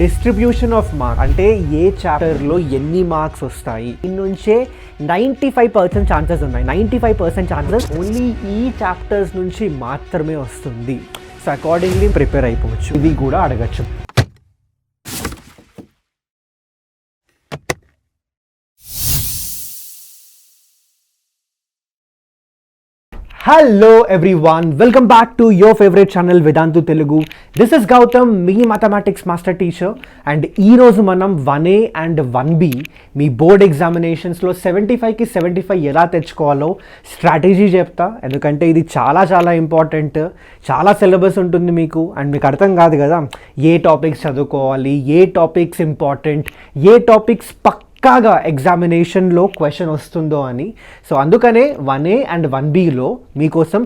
Distribution of marks అంటే ఏ చాప్టర్లో ఎన్ని మార్క్స్ వస్తాయి దీని నుంచే 95% ఛాన్సెస్ ఉన్నాయి. 95% ఛాన్సెస్ ఓన్లీ ఈ చాప్టర్స్ నుంచి మాత్రమే వస్తుంది. సో అకార్డింగ్లీ ప్రిపేర్ అయిపోవచ్చు. ఇవి కూడా అడగచ్చు. Hello everyone, welcome back to your favorite channel Vedantu Telugu. This is Gautam, me mathematics master teacher, and ee roju manam 1A and 1B మీ బోర్డ్ ఎగ్జామినేషన్స్లో 75కి 75 ఎలా తెచ్చుకోవాలో స్ట్రాటజీ చెప్తా. ఎందుకంటే ఇది చాలా చాలా ఇంపార్టెంట్. చాలా సిలబస్ ఉంటుంది మీకు, అండ్ మీకు అర్థం కాదు కదా ఏ టాపిక్స్ చదువుకోవాలి, ఏ టాపిక్స్ ఇంపార్టెంట్, ఏ టాపిక్స్ పక్కాగా ఎగ్జామినేషన్లో క్వశ్చన్ వస్తుందో అని. సో అందుకనే 1A అండ్ 1Bలో మీకోసం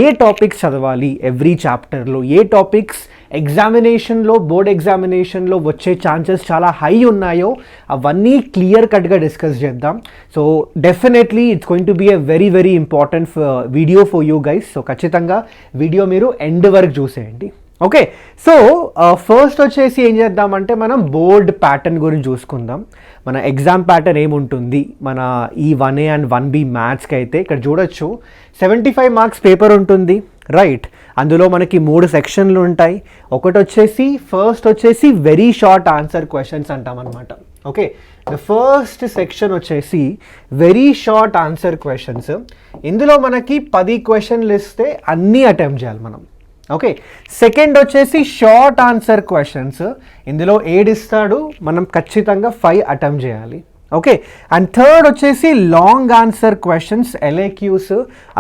ఏ టాపిక్స్ చదవాలి ఎవ్రీ చాప్టర్లో, ఏ టాపిక్స్ ఎగ్జామినేషన్లో బోర్డ్ ఎగ్జామినేషన్లో వచ్చే ఛాన్సెస్ చాలా హై ఉన్నాయో అవన్నీ క్లియర్ కట్గా డిస్కస్ చేద్దాం. So definitely it's going to be a very very important video for you guys. So ఖచ్చితంగా వీడియో మీరు ఎండ్ వరకు చూసేయండి. ఓకే, సో ఫస్ట్ వచ్చేసి ఏం చేద్దామంటే మనం బోర్డ్ ప్యాటర్న్ గురించి చూసుకుందాం. మన ఎగ్జామ్ ప్యాటర్న్ ఏముంటుంది మన ఈ 1A అండ్ 1B మ్యాథ్స్కి అయితే ఇక్కడ చూడొచ్చు 75 మార్క్స్ పేపర్ ఉంటుంది, రైట్. అందులో మనకి 3 సెక్షన్లు ఉంటాయి. ఒకటి వచ్చేసి ఫస్ట్ వచ్చేసి వెరీ షార్ట్ ఆన్సర్ క్వశ్చన్స్ అంటాం అనమాట. ఓకే, ద ఫస్ట్ సెక్షన్ వచ్చేసి వెరీ షార్ట్ ఆన్సర్ క్వశ్చన్స్. ఇందులో మనకి 10 క్వశ్చన్లు ఇస్తే అన్నీ అటెంప్ట్ చేయాలి మనం. ఓకే, సెకండ్ వచ్చేసి షార్ట్ ఆన్సర్ క్వశ్చన్స్. ఇందులో 7 ఇస్తాడు, మనం ఖచ్చితంగా 5 అటెంప్ట్ చేయాలి. ఓకే, అండ్ థర్డ్ వచ్చేసి long answer questions LAQs.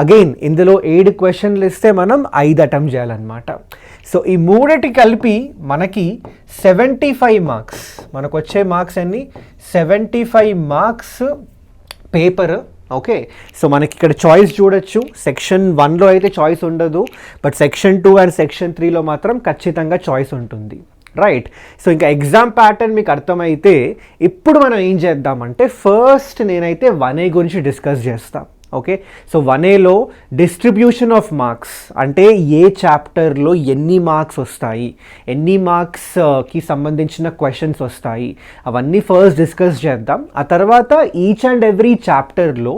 Again ఇందులో 7 క్వశ్చన్లు ఇస్తే మనం 5 అటెంప్ట్ చేయాలన్నమాట. సో ఈ మూడిటి కలిపి మనకి 75 మార్క్స్, మనకు వచ్చే మార్క్స్ అన్ని 75 మార్క్స్ పేపర్. ఓకే, సో మనకి ఇక్కడ చాయిస్ చూడొచ్చు. సెక్షన్ 1లో అయితే చాయిస్ ఉండదు, బట్ సెక్షన్ 2 అండ్ సెక్షన్ 3లో మాత్రం ఖచ్చితంగా చాయిస్ ఉంటుంది, రైట్. సో ఇంకా ఎగ్జామ్ ప్యాటర్న్ మీకు అర్థమైతే ఇప్పుడు మనం ఏం చేద్దామంటే ఫస్ట్ నేనైతే 1A గురించి డిస్కస్ చేస్తాను. ఓకే, సో 1Aలో డిస్ట్రిబ్యూషన్ ఆఫ్ మార్క్స్ అంటే ఏ చాప్టర్లో ఎన్ని మార్క్స్ వస్తాయి, ఎన్ని మార్క్స్కి సంబంధించిన క్వశ్చన్స్ వస్తాయి అవన్నీ ఫస్ట్ డిస్కస్ చేద్దాం. ఆ తర్వాత ఈచ్ అండ్ ఎవ్రీ చాప్టర్లో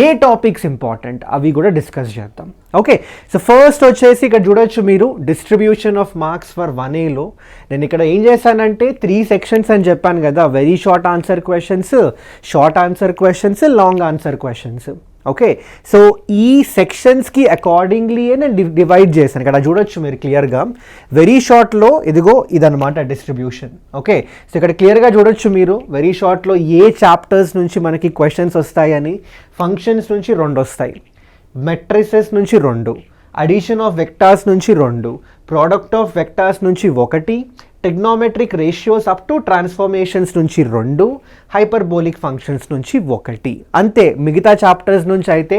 ఏ టాపిక్స్ ఇంపార్టెంట్ అవి కూడా డిస్కస్ చేద్దాం. ఓకే, సో ఫస్ట్ వచ్చేసి ఇక్కడ చూడొచ్చు మీరు డిస్ట్రిబ్యూషన్ ఆఫ్ మార్క్స్ ఫర్ 1Aలో నేను ఇక్కడ ఏం చేశానంటే 3 సెక్షన్స్ అని చెప్పాను కదా, very short answer questions, short answer questions, long answer questions. Okay, so ఈ సెక్షన్స్కి అకార్డింగ్లీ నేను డివైడ్ చేశాను. ఇక్కడ చూడొచ్చు మీరు క్లియర్గా వెరీ షార్ట్లో ఇదిగో ఇదనమాట డిస్ట్రిబ్యూషన్. ఓకే, సో ఇక్కడ క్లియర్గా చూడొచ్చు మీరు వెరీ షార్ట్లో ఏ చాప్టర్స్ నుంచి మనకి క్వశ్చన్స్ వస్తాయని. ఫంక్షన్స్ నుంచి 2 వస్తాయి, మెట్రిసెస్ నుంచి 2, అడిషన్ ఆఫ్ వెక్టార్స్ నుంచి 2, ప్రోడక్ట్ ఆఫ్ వెక్టార్స్ నుంచి 1, trigonometric ratios up to transformations నుంచి 2, హైపర్బోలిక్ ఫంక్షన్స్ నుంచి 1. అంతే. మిగతా చాప్టర్స్ నుంచి అయితే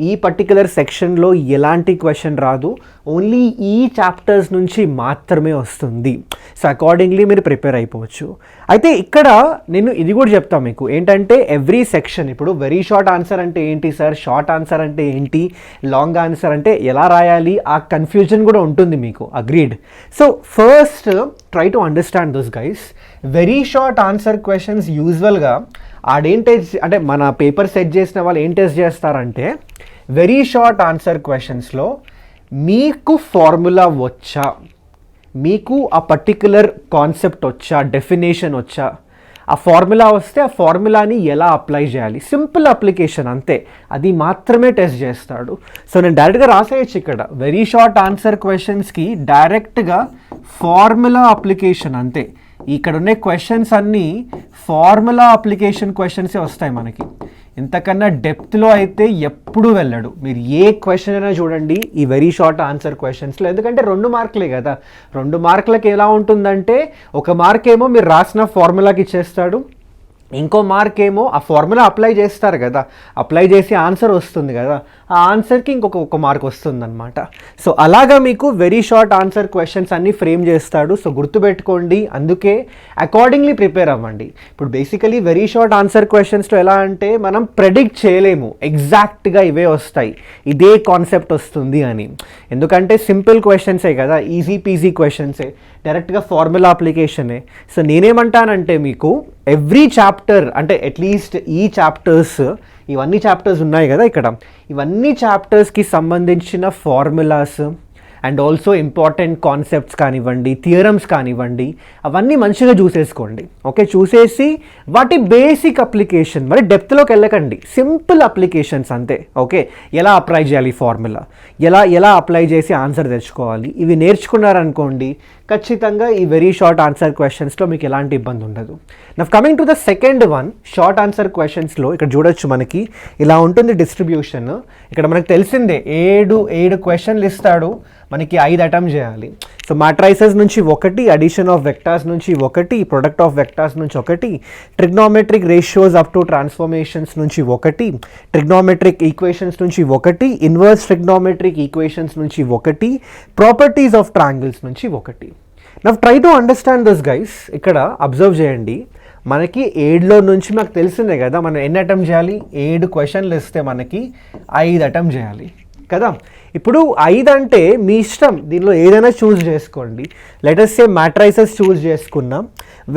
ఈ పర్టికులర్ సెక్షన్లో ఎలాంటి క్వశ్చన్ రాదు, ఓన్లీ ఈ చాప్టర్స్ నుంచి మాత్రమే వస్తుంది. సో అకార్డింగ్లీ మీరు ప్రిపేర్ అయిపోవచ్చు. అయితే ఇక్కడ నేను ఇది కూడా చెప్తాను మీకు ఏంటంటే ఎవ్రీ సెక్షన్ ఇప్పుడు వెరీ షార్ట్ ఆన్సర్ అంటే ఏంటి సార్, షార్ట్ ఆన్సర్ అంటే ఏంటి, లాంగ్ ఆన్సర్ అంటే ఎలా రాయాలి, ఆ కన్ఫ్యూజన్ కూడా ఉంటుంది మీకు. Agreed. So first try to understand this guys. Very short answer questions యూజువల్గా ఆడేం టెస్ట్ అంటే మన పేపర్ సెట్ చేసిన వాళ్ళు ఏం టెస్ట్ చేస్తారంటే వెరీ షార్ట్ ఆన్సర్ క్వశ్చన్స్లో మీకు ఫార్ములా వచ్చా, మీకు ఆ పర్టిక్యులర్ కాన్సెప్ట్ వచ్చా, డెఫినేషన్ వచ్చా, ఆ ఫార్ములా వస్తే ఆ ఫార్ములాని ఎలా అప్లై చేయాలి, సింపుల్ అప్లికేషన్ అంతే, అది మాత్రమే టెస్ట్ చేస్తాడు. సో నేను డైరెక్ట్గా రాసేయచ్చు ఇక్కడ వెరీ షార్ట్ ఆన్సర్ క్వశ్చన్స్కి డైరెక్ట్గా ఫార్ములా అప్లికేషన్ అంతే. ఇక్కడ ఉన్న క్వశ్చన్స్ అన్నీ ఫార్ములా అప్లికేషన్ క్వశ్చన్సే వస్తాయి మనకి. ఇంతకన్నా డెప్త్లో అయితే ఎప్పుడు వెళ్ళడు. మీరు ఏ క్వశ్చన్ అయినా చూడండి ఈ వెరీ షార్ట్ ఆన్సర్ క్వశ్చన్స్లో, ఎందుకంటే 2 మార్కులే కదా. 2 మార్కులకి ఎలా ఉంటుందంటే 1 మార్క్ ఏమో మీరు రాసిన ఫార్ములాకి ఇచ్చేస్తాడు, ఇంకో మార్క్ ఏమో ఆ ఫార్ములా అప్లై చేస్తారు కదా, అప్లై చేసి ఆన్సర్ వస్తుంది కదా, ఆ ఆన్సర్కి ఇంకొక మార్క్ వస్తుంది అనమాట. సో అలాగా మీకు వెరీ షార్ట్ ఆన్సర్ క్వశ్చన్స్ అన్నీ ఫ్రేమ్ చేస్తాడు. సో గుర్తుపెట్టుకోండి, అందుకే అకార్డింగ్లీ ప్రిపేర్ అవ్వండి. ఇప్పుడు బేసికలీ వెరీ షార్ట్ ఆన్సర్ క్వశ్చన్స్లో ఎలా అంటే మనం ప్రెడిక్ట్ చేయలేము ఎగ్జాక్ట్గా ఇవే వస్తాయి, ఇదే కాన్సెప్ట్ వస్తుంది అని. ఎందుకంటే సింపుల్ క్వశ్చన్సే కదా, ఈజీ పీజీ క్వశ్చన్సే, డైరెక్ట్గా ఫార్ములా అప్లికేషనే. సో నేనేమంటానంటే మీకు ఎవ్రీ చాప్టర్ అంటే అట్లీస్ట్ ఈ చాప్టర్స్, ఇవన్నీ చాప్టర్స్ ఉన్నాయి కదా ఇక్కడ, ఇవన్నీ చాప్టర్స్కి సంబంధించిన formulas and also important concepts కానివ్వండి, థియరమ్స్ కానివ్వండి, అవన్నీ మంచిగా చూసేసుకోండి. ఓకే, చూసేసి వాటి బేసిక్ అప్లికేషన్, మరి డెప్త్లోకి వెళ్ళకండి, సింపుల్ అప్లికేషన్స్ అంతే. ఓకే, ఎలా అప్లై చేయాలి ఫార్ములా, ఎలా అప్లై చేసి ఆన్సర్ తెచ్చుకోవాలి, ఇవి నేర్చుకున్నారనుకోండి ఖచ్చితంగా ఈ వెరీ షార్ట్ ఆన్సర్ క్వశ్చన్స్లో మీకు ఎలాంటి ఇబ్బంది ఉండదు. నా coming to the second one, short answer క్వశ్చన్స్లో ఇక్కడ చూడొచ్చు మనకి ఇలా ఉంటుంది డిస్ట్రిబ్యూషన్. ఇక్కడ మనకు తెలిసిందే ఏడు క్వశ్చన్లు ఇస్తాడు, మనకి 5 అటెంప్ట్ చేయాలి. సో మ్యాట్రైసెస్ నుంచి 1, అడిషన్ ఆఫ్ వెక్టార్స్ నుంచి 1, ప్రొడక్ట్ ఆఫ్ వెక్టార్స్ నుంచి 1, trigonometric ratios up to transformations నుంచి 1, ట్రిగ్నోమెట్రిక్ ఈక్వేషన్స్ నుంచి 1, ఇన్వర్స్ ట్రిగ్నోమెట్రిక్ ఈక్వేషన్స్ నుంచి 1, ప్రాపర్టీస్ ఆఫ్ ట్రయాంగిల్స్ నుంచి 1. Now try to understand this guys. ఇక్కడ అబ్జర్వ్ చేయండి, మనకి 7లో నుంచి మాకు తెలిసిందే కదా మనం ఎన్ని అటెంప్ట్ చేయాలి, 7 క్వశ్చన్లు ఇస్తే మనకి 5 అటెంప్ట్ చేయాలి కదా. ఇప్పుడు 5 అంటే మీ ఇష్టం, దీనిలో ఏదైనా చూస్ చేసుకోండి. లెటస్ సే మ్యాట్రైసెస్ చూస్ చేసుకున్నాం,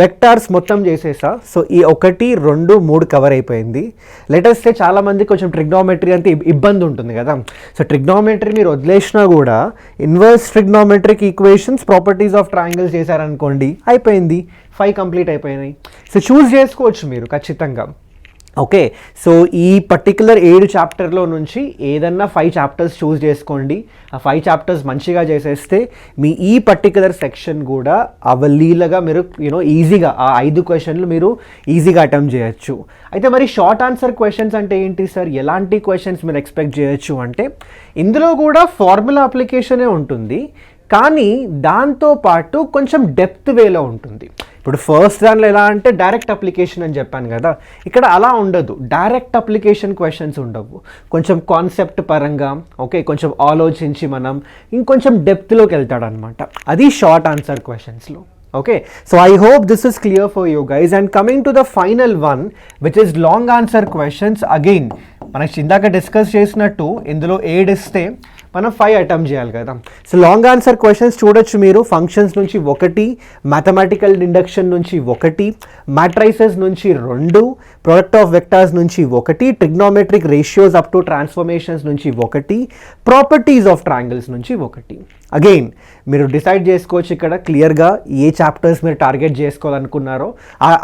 వెక్టార్స్ మొత్తం చేసేసా. సో ఈ 1, 2, 3 కవర్ అయిపోయింది. లెటస్ సే చాలామంది కొంచెం ట్రిగ్నోమెట్రీ అంటే ఇబ్బంది ఉంటుంది కదా. సో ట్రిగ్నోమెట్రీ మీరు వదిలేసినా కూడా inverse trigonometric equations, properties of triangles చేశారనుకోండి, అయిపోయింది, 5 కంప్లీట్ అయిపోయినాయి. సో చూస్ చేసుకోవచ్చు మీరు ఖచ్చితంగా. ఓకే, సో ఈ పర్టికులర్ 7 చాప్టర్లో నుంచి ఏదన్నా 5 చాప్టర్స్ చూస్ చేసుకోండి. ఆ 5 చాప్టర్స్ మంచిగా చేసేస్తే మీ ఈ పర్టికులర్ సెక్షన్ కూడా అవలీలగా మీరు ఈజీగా ఆ 5 క్వశ్చన్లు మీరు ఈజీగా అటెంప్ట్ చేయొచ్చు. అయితే మరి షార్ట్ ఆన్సర్ క్వశ్చన్స్ అంటే ఏంటి సార్, ఎలాంటి క్వశ్చన్స్ మీరు ఎక్స్పెక్ట్ చేయొచ్చు అంటే, ఇందులో కూడా ఫార్ములా అప్లికేషనే ఉంటుంది, కానీ దాంతోపాటు కొంచెం డెప్త్ వేలో ఉంటుంది. ఇప్పుడు ఫస్ట్ దానిలో ఎలా అంటే డైరెక్ట్ అప్లికేషన్ అని చెప్పాను కదా, ఇక్కడ అలా ఉండదు, డైరెక్ట్ అప్లికేషన్ క్వశ్చన్స్ ఉండవు, కొంచెం కాన్సెప్ట్ పరంగా ఓకే కొంచెం ఆలోచించి మనం ఇంకొంచెం డెప్త్లోకి వెళ్తాడనమాట, అది షార్ట్ ఆన్సర్ క్వశ్చన్స్లో. Okay, so I hope this is clear for you guys. And coming to the final one, which is long answer questions, again మనకి ఇందాక డిస్కస్ చేసినట్టు ఇందులో 7 ఇస్తే మనం 5 అటెంప్ట్ చేయాలి కదా. సో లాంగ్ ఆన్సర్ క్వశ్చన్స్ చూడొచ్చు మీరు, ఫంక్షన్స్ నుంచి 1, మ్యాథమెటికల్ ఇండక్షన్ నుంచి 1, మ్యాట్రైసెస్ నుంచి 2, ప్రొడక్ట్ ఆఫ్ వెక్టార్స్ నుంచి 1, trigonometric ratios up to transformations నుంచి 1, ప్రాపర్టీస్ ఆఫ్ ట్రయాంగిల్స్ నుంచి 1. అగైన్ మీరు డిసైడ్ చేసుకోవచ్చు ఇక్కడ క్లియర్గా ఏ చాప్టర్స్ మీరు టార్గెట్ చేసుకోవాలనుకున్నారో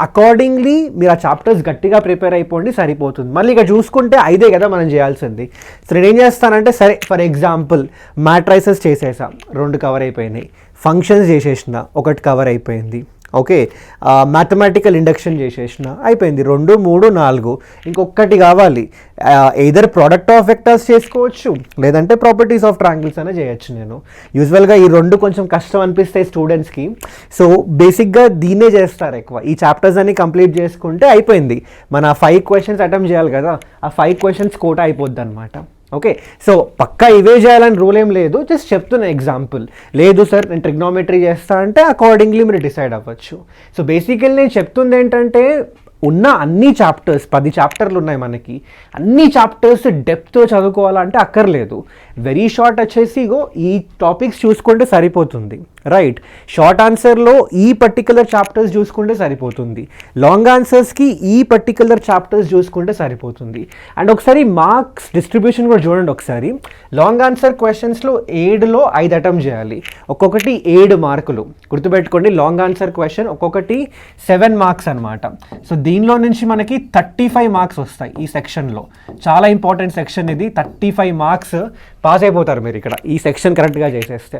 అకార్డింగ్లీ మీరు ఆ చాప్టర్స్ గట్టిగా ప్రిపేర్ అయిపోండి, సరిపోతుంది. మళ్ళీ ఇక్కడ చూసుకుంటే 5 కదా మనం చేయాల్సింది. సో నేను ఏం చేస్తానంటే, సరే ఫర్ ఎగ్జాంపుల్ మ్యాట్రైసెస్ చేసేసా, 2 కవర్ అయిపోయినాయి, ఫంక్షన్స్ చేసేసిన 1 కవర్ అయిపోయింది, ఓకే మ్యాథమెటికల్ ఇండక్షన్ చేసేసిన అయిపోయింది, 2, 3, 4 ఇంకొకటి కావాలి. ఎయిదర్ ప్రోడక్ట్ ఆఫ్ వెక్టర్స్ చేసుకోవచ్చు, లేదంటే ప్రాపర్టీస్ ఆఫ్ ట్రయాంగిల్స్ అయినా చేయొచ్చు. నేను యూజువల్గా ఈ 2 కొంచెం కష్టం అనిపిస్తాయి స్టూడెంట్స్కి, సో బేసిక్గా దీన్నే చేస్తారు ఎక్కువ. ఈ చాప్టర్స్ అన్ని కంప్లీట్ చేసుకుంటే అయిపోయింది, మన 5 క్వశ్చన్స్ అటెంప్ట్ చేయాలి కదా, ఆ 5 క్వశ్చన్స్ కోటా అయిపోద్ది అనమాట. ఓకే, సో పక్కా ఇవే చేయాలని రూల్ ఏం లేదు, జస్ట్ చెప్తున్న ఎగ్జాంపుల్. లేదు సార్ నేను ట్రిగ్నోమెట్రీ చేస్తా అంటే అకార్డింగ్లీ మీరు డిసైడ్ అవ్వచ్చు. సో బేసికల్లీ నేను చెప్తుంది ఏంటంటే, ఉన్న అన్ని చాప్టర్స్ 10 చాప్టర్లు ఉన్నాయి మనకి, అన్ని చాప్టర్స్ డెప్త్తో చదువుకోవాలంటే అక్కర్లేదు. వెరీ షార్ట్ వచ్చేసి ఇగో ఈ టాపిక్స్ చూసుకుంటే సరిపోతుంది, రైట్. షార్ట్ ఆన్సర్లో ఈ పర్టికులర్ చాప్టర్స్ చూసుకుంటే సరిపోతుంది, లాంగ్ ఆన్సర్స్కి ఈ పర్టికులర్ చాప్టర్స్ చూసుకుంటే సరిపోతుంది. అండ్ ఒకసారి మార్క్స్ డిస్ట్రిబ్యూషన్ కూడా చూడండి ఒకసారి. లాంగ్ ఆన్సర్ క్వశ్చన్స్లో 7లో 5 అటెంప్ట్ చేయాలి, ఒక్కొక్కటి 7 మార్కులు. గుర్తుపెట్టుకోండి, లాంగ్ ఆన్సర్ క్వశ్చన్ ఒక్కొక్కటి 7 మార్క్స్ అనమాట. సో దీనిలో నుంచి మనకి 35 మార్క్స్ వస్తాయి ఈ సెక్షన్లో. చాలా ఇంపార్టెంట్ సెక్షన్ ఇది, 35 మార్క్స్ పాస్ అయిపోతారు మీరు ఇక్కడ ఈ సెక్షన్ కరెక్ట్గా చేసేస్తే.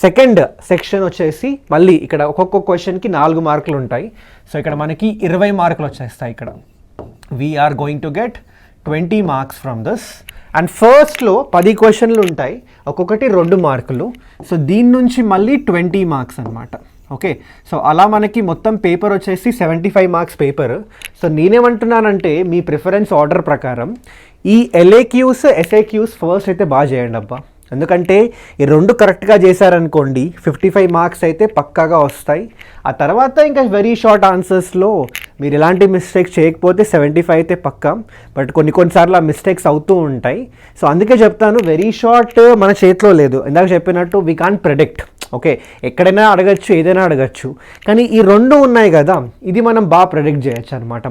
సెకండ్ సెక్షన్ వచ్చేసి మళ్ళీ ఇక్కడ ఒక్కొక్క క్వశ్చన్కి 4 మార్కులు ఉంటాయి. సో ఇక్కడ మనకి 20 మార్కులు వచ్చేస్తాయి. ఇక్కడ we are going to get 20 marks from this. And ఫస్ట్లో 10 క్వశ్చన్లు ఉంటాయి, ఒక్కొక్కటి 2 మార్కులు. సో దీని నుంచి మళ్ళీ 20 మార్క్స్ అనమాట. ఓకే, సో అలా మనకి మొత్తం పేపర్ వచ్చేసి 75 మార్క్స్ పేపర్. సో నేనేమంటున్నానంటే మీ ప్రిఫరెన్స్ ఆర్డర్ ప్రకారం ఈ ఎల్ఏక్యూస్ ఎస్ఏక్యూస్ ఫస్ట్ అయితే బాగా చేయండి అబ్బా. ఎందుకంటే ఈ రెండు కరెక్ట్గా చేశారనుకోండి 55 మార్క్స్ అయితే పక్కాగా వస్తాయి. ఆ తర్వాత ఇంకా వెరీ షార్ట్ ఆన్సర్స్లో మీరు ఎలాంటి మిస్టేక్స్ చేయకపోతే 75 అయితే పక్కా. బట్ కొన్నిసార్లు ఆ మిస్టేక్స్ అవుతూ ఉంటాయి. సో అందుకే చెప్తాను, వెరీ షార్ట్ మన చేతిలో లేదు. ఇందాక చెప్పినట్టు వీ కాంట్ ప్రెడిక్ట్. ఓకే, ఎక్కడైనా అడగచ్చు, ఏదైనా అడగచ్చు. కానీ ఈ రెండు ఉన్నాయి కదా, ఇది మనం బాగా ప్రెడిక్ట్ చేయొచ్చు అనమాట.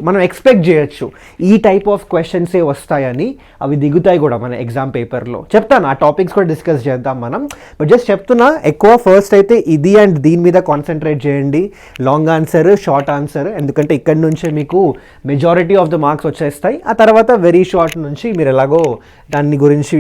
మనం ఎక్స్పెక్ట్ చేయొచ్చు ఈ టైప్ ఆఫ్ క్వశ్చన్సే వస్తాయని, అవి దిగుతాయి కూడా మన ఎగ్జామ్ పేపర్లో. చెప్తాను, ఆ టాపిక్స్ కూడా డిస్కస్ చేద్దాం మనం. బట్ జస్ట్ చెప్తున్నా, ఎక్కువ ఫస్ట్ అయితే ఇది అండ్ దీని మీద కాన్సన్ట్రేట్ చేయండి. లాంగ్ ఆన్సర్, షార్ట్ ఆన్సర్, ఎందుకంటే ఇక్కడ నుంచే మీకు మెజారిటీ ఆఫ్ ద మార్క్స్ వచ్చేస్తాయి. ఆ తర్వాత వెరీ షార్ట్ నుంచి మీరు ఎలాగో దాని గురించి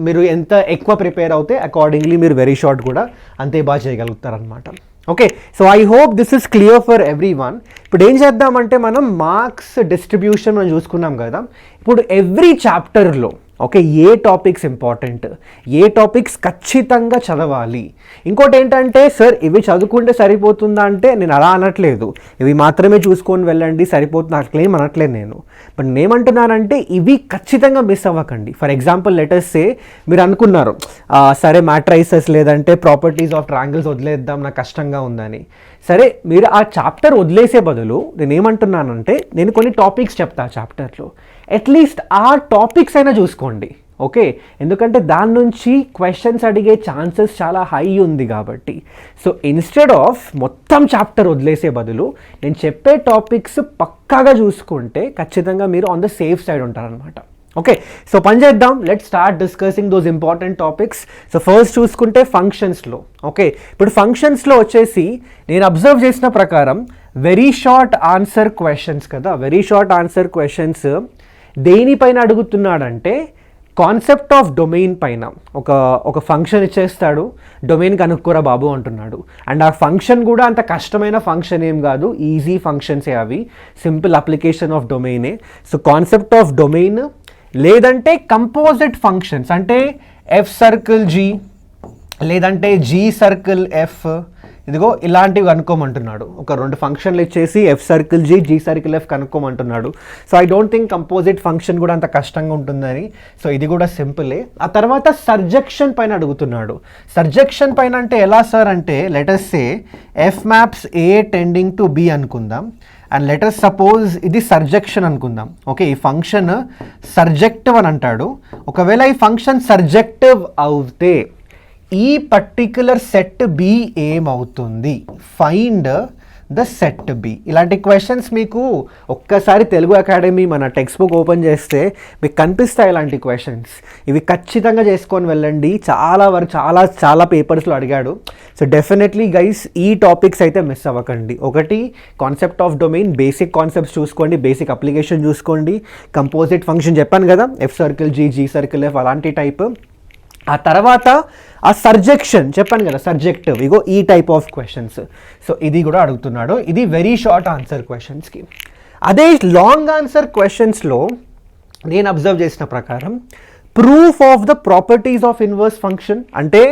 మీరు ఎంత ఎక్కువ ప్రిపేర్ అవుతే అకార్డింగ్లీ మీరు వెరీ షార్ట్ కూడా అంతే బాగా చేయగలుగుతారనమాట. Okay, so I hope this is clear for everyone. ఇప్పుడు ఏం చేద్దామంటే మనం మార్క్స్ డిస్ట్రిబ్యూషన్ మనం చూసుకున్నాం కదా. ఇప్పుడు ఎవ్రీ చాప్టర్లో ఓకే ఏ టాపిక్స్ ఇంపార్టెంట్, ఏ టాపిక్స్ ఖచ్చితంగా చదవాలి. ఇంకోటి ఏంటంటే సార్ ఇవి చదువుకుంటే సరిపోతుందా అంటే నేను అలా అనట్లేదు. ఇవి మాత్రమే చూసుకొని వెళ్ళండి సరిపోతుంది నాకు క్లెయిమ్ అనట్లేదు నేను. బట్ నేనేమంటున్నానంటే ఇవి ఖచ్చితంగా మిస్ అవ్వకండి. ఫర్ ఎగ్జాంపుల్ లెటర్స్ సే మీరు అనుకున్నారు సరే మ్యాట్రైసెస్ లేదంటే ప్రాపర్టీస్ ఆఫ్ ట్రయాంగిల్స్ వదిలేద్దాం నాకు కష్టంగా ఉందని. సరే మీరు ఆ చాప్టర్ వదిలేసే బదులు నేనేమంటున్నానంటే నేను కొన్ని టాపిక్స్ చెప్తా ఆ చాప్టర్లో, అట్లీస్ట్ ఆ టాపిక్స్ అయినా చూసుకోండి. ఓకే, ఎందుకంటే దాని నుంచి క్వశ్చన్స్ అడిగే ఛాన్సెస్ చాలా హై ఉంది కాబట్టి. సో ఇన్స్టెడ్ ఆఫ్ మొత్తం చాప్టర్ వదిలేసే బదులు నేను చెప్పే టాపిక్స్ పక్కాగా చూసుకుంటే ఖచ్చితంగా మీరు ఆన్ ద సేఫ్ సైడ్ ఉంటారనమాట. ఓకే, సో పని చేద్దాం, let start discussing those important topics. So first చూసుకుంటే ఫంక్షన్స్లో. ఓకే, ఇప్పుడు ఫంక్షన్స్లో వచ్చేసి నేను అబ్జర్వ్ చేసిన ప్రకారం వెరీ షార్ట్ ఆన్సర్ క్వశ్చన్స్ కదా, వెరీ షార్ట్ ఆన్సర్ క్వశ్చన్స్ దేనిపైన అడుగుతున్నాడంటే కాన్సెప్ట్ ఆఫ్ డొమైన్ పైన. ఒక ఫంక్షన్ ఇచ్చేస్తాడు, డొమైన్ కనుక్కోరా బాబు అంటున్నాడు. అండ్ ఆ ఫంక్షన్ కూడా అంత కష్టమైన ఫంక్షన్ ఏం కాదు, ఈజీ ఫంక్షన్సే అవి, సింపుల్ అప్లికేషన్ ఆఫ్ డొమైనే. సో కాన్సెప్ట్ ఆఫ్ డొమైన్ లేదంటే కంపోజిట్ ఫంక్షన్స్ అంటే ఎఫ్ సర్కిల్ జీ లేదంటే జీ సర్కిల్ ఎఫ్, ఇదిగో ఇలాంటివి కనుక్కోమంటున్నాడు. ఒక రెండు ఫంక్షన్లు ఇచ్చేసి f circle g g circle f కనుక్కోమంటున్నాడు. So I don't think composite function కూడా అంత కష్టంగా ఉంటుందని. సో ఇది కూడా సింపులే. ఆ తర్వాత సర్జెక్షన్ పైన అడుగుతున్నాడు. సర్జెక్షన్ పైన అంటే ఎలా సార్ అంటే let us say f maps A tending to B అనుకుందాం. అండ్ లెటస్ సపోజ్ ఇది సర్జెక్షన్ అనుకుందాం. ఓకే, ఈ ఫంక్షన్ సర్జెక్టివ్ అని అంటాడు. ఒకవేళ ఈ ఫంక్షన్ సర్జెక్టివ్ అవుతే ఈ పర్టిక్యులర్ సెట్ బి ఏమవుతుంది, ఫైండ్ ద సెట్ బి. ఇలాంటి క్వశ్చన్స్ మీకు ఒక్కసారి తెలుగు అకాడమీ మన టెక్స్ట్ బుక్ ఓపెన్ చేస్తే మీకు కనిపిస్తాయి ఇలాంటి క్వశ్చన్స్. ఇవి ఖచ్చితంగా చేసుకొని వెళ్ళండి. చాలా వరకు చాలా పేపర్స్లో అడిగాడు. సో డెఫినెట్లీ గైస్ ఈ టాపిక్స్ అయితే మిస్ అవ్వకండి. ఒకటి concept of domain, basic concepts చూసుకోండి, బేసిక్ అప్లికేషన్ చూసుకోండి. కంపోజిట్ ఫంక్షన్ చెప్పాను కదా, f circle g g circle f అలాంటి టైప్. ఆ తర్వాత ఆ సర్జెక్షన్ చెప్పాను కదా, సబ్జెక్టివ్, ఇగో ఈ టైప్ ఆఫ్ క్వశ్చన్స్. సో ఇది కూడా అడుగుతున్నాడు. ఇది వెరీ షార్ట్ ఆన్సర్ క్వశ్చన్స్కి. అదే లాంగ్ ఆన్సర్ క్వశ్చన్స్లో నేను అబ్జర్వ్ చేసిన ప్రకారం proof of the properties of inverse function అంటే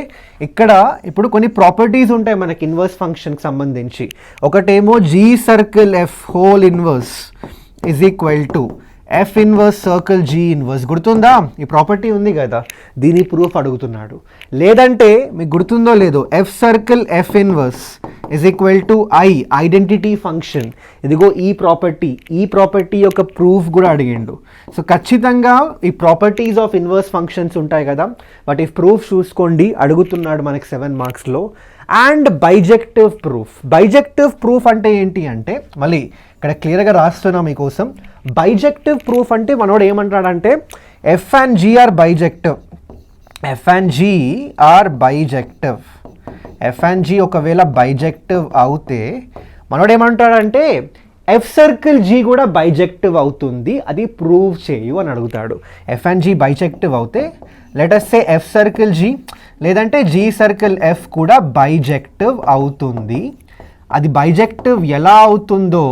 ఇక్కడ ఇప్పుడు కొన్ని ప్రాపర్టీస్ ఉంటాయి మనకి ఇన్వర్స్ ఫంక్షన్కి సంబంధించి. ఒకటేమో g circle f whole inverse is equal to f inverse circle g inverse. గుర్తుందా, ఈ ప్రాపర్టీ ఉంది కదా, దీని ప్రూఫ్ అడుగుతున్నాడు. లేదంటే మీకు గుర్తుందో లేదో F circle F inverse is equal to identity function, ఇదిగో ఈ ప్రాపర్టీ యొక్క ప్రూఫ్ కూడా అడిగిండు. సో ఖచ్చితంగా ఈ ప్రాపర్టీస్ ఆఫ్ ఇన్వర్స్ ఫంక్షన్స్ ఉంటాయి కదా, వాటి ప్రూఫ్ చూసుకోండి, అడుగుతున్నాడు మనకి 7 మార్క్స్లో. అండ్ బైజెక్టివ్ ప్రూఫ్ అంటే ఏంటి అంటే మళ్ళీ ఇక్కడ క్లియర్గా రాస్తున్నా మీకోసం. బైజెక్టివ్ ప్రూఫ్ అంటే మనోడు ఏమంటాడంటే f and g are bijective, f and g ఒకవేళ బైజెక్టివ్ అవుతే మనోడు ఏమంటాడంటే ఎఫ్ సర్కిల్ జీ కూడా బైజెక్టివ్ అవుతుంది, అది ప్రూవ్ చేయు అని అడుగుతాడు. ఎఫ్ అండ్ జీ బైజెక్టివ్ అవుతే let us say f circle g లేదంటే జీ సర్కిల్ ఎఫ్ కూడా బైజెక్టివ్ అవుతుంది. అది బైజెక్టివ్ ఎలా అవుతుందో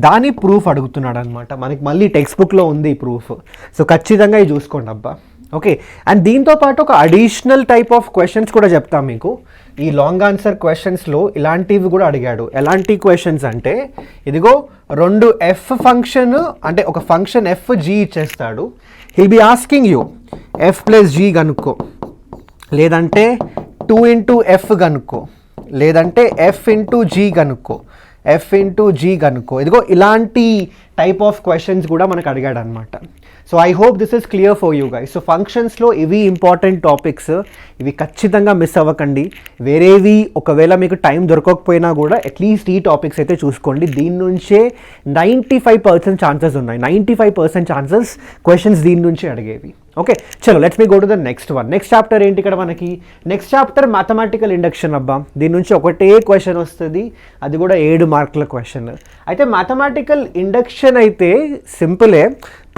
దాని ప్రూఫ్ అడుగుతున్నాడు అనమాట. మనకి మళ్ళీ టెక్స్ట్ బుక్లో ఉంది ఈ ప్రూఫ్. సో ఖచ్చితంగా ఇది చూసుకోండి అబ్బా. ఓకే, అండ్ దీంతో పాటు ఒక అడిషనల్ టైప్ ఆఫ్ క్వశ్చన్స్ కూడా చెప్తాం మీకు. ఈ లాంగ్ ఆన్సర్ క్వశ్చన్స్లో ఇలాంటివి కూడా అడిగాడు. ఎలాంటి క్వశ్చన్స్ అంటే, ఇదిగో రెండు ఎఫ్ ఫంక్షన్, అంటే ఒక ఫంక్షన్ ఎఫ్ జీ ఇచ్చేస్తాడు. He'll be asking you f plus g కనుక్కో, లేదంటే 2 ఇంటూ ఎఫ్ కనుక్కో, లేదంటే ఎఫ్ ఇంటూ జీ కనుక్కో, ఎఫ్ ఇంటూ జీ కనుక్కో. ఇదిగో ఇలాంటి టైప్ ఆఫ్ క్వశ్చన్స్ కూడా మనకు అడిగాడు అనమాట. So I hope this is clear for you guys. So ఫంక్షన్స్లో ఇవి ఇంపార్టెంట్ టాపిక్స్, ఇవి ఖచ్చితంగా మిస్ అవ్వకండి. వేరేవి ఒకవేళ మీకు టైం దొరకకపోయినా కూడా అట్లీస్ట్ ఈ టాపిక్స్ అయితే చూసుకోండి. దీని నుంచే 95% ఛాన్సెస్ ఉన్నాయి. 95% ఛాన్సెస్ క్వశ్చన్స్ దీని నుంచి అడిగేవి. ఓకే, చలో let's me go to the next one. Next chapter ఏంటి ఇక్కడ మనకి? నెక్స్ట్ చాప్టర్ మ్యాథమెటికల్ ఇండక్షన్ అబ్బా. దీని నుంచి ఒకటే క్వశ్చన్ వస్తుంది, అది కూడా 7 మార్కుల క్వశ్చన్. అయితే మ్యాథమెటికల్ ఇండక్షన్ అయితే సింపులే,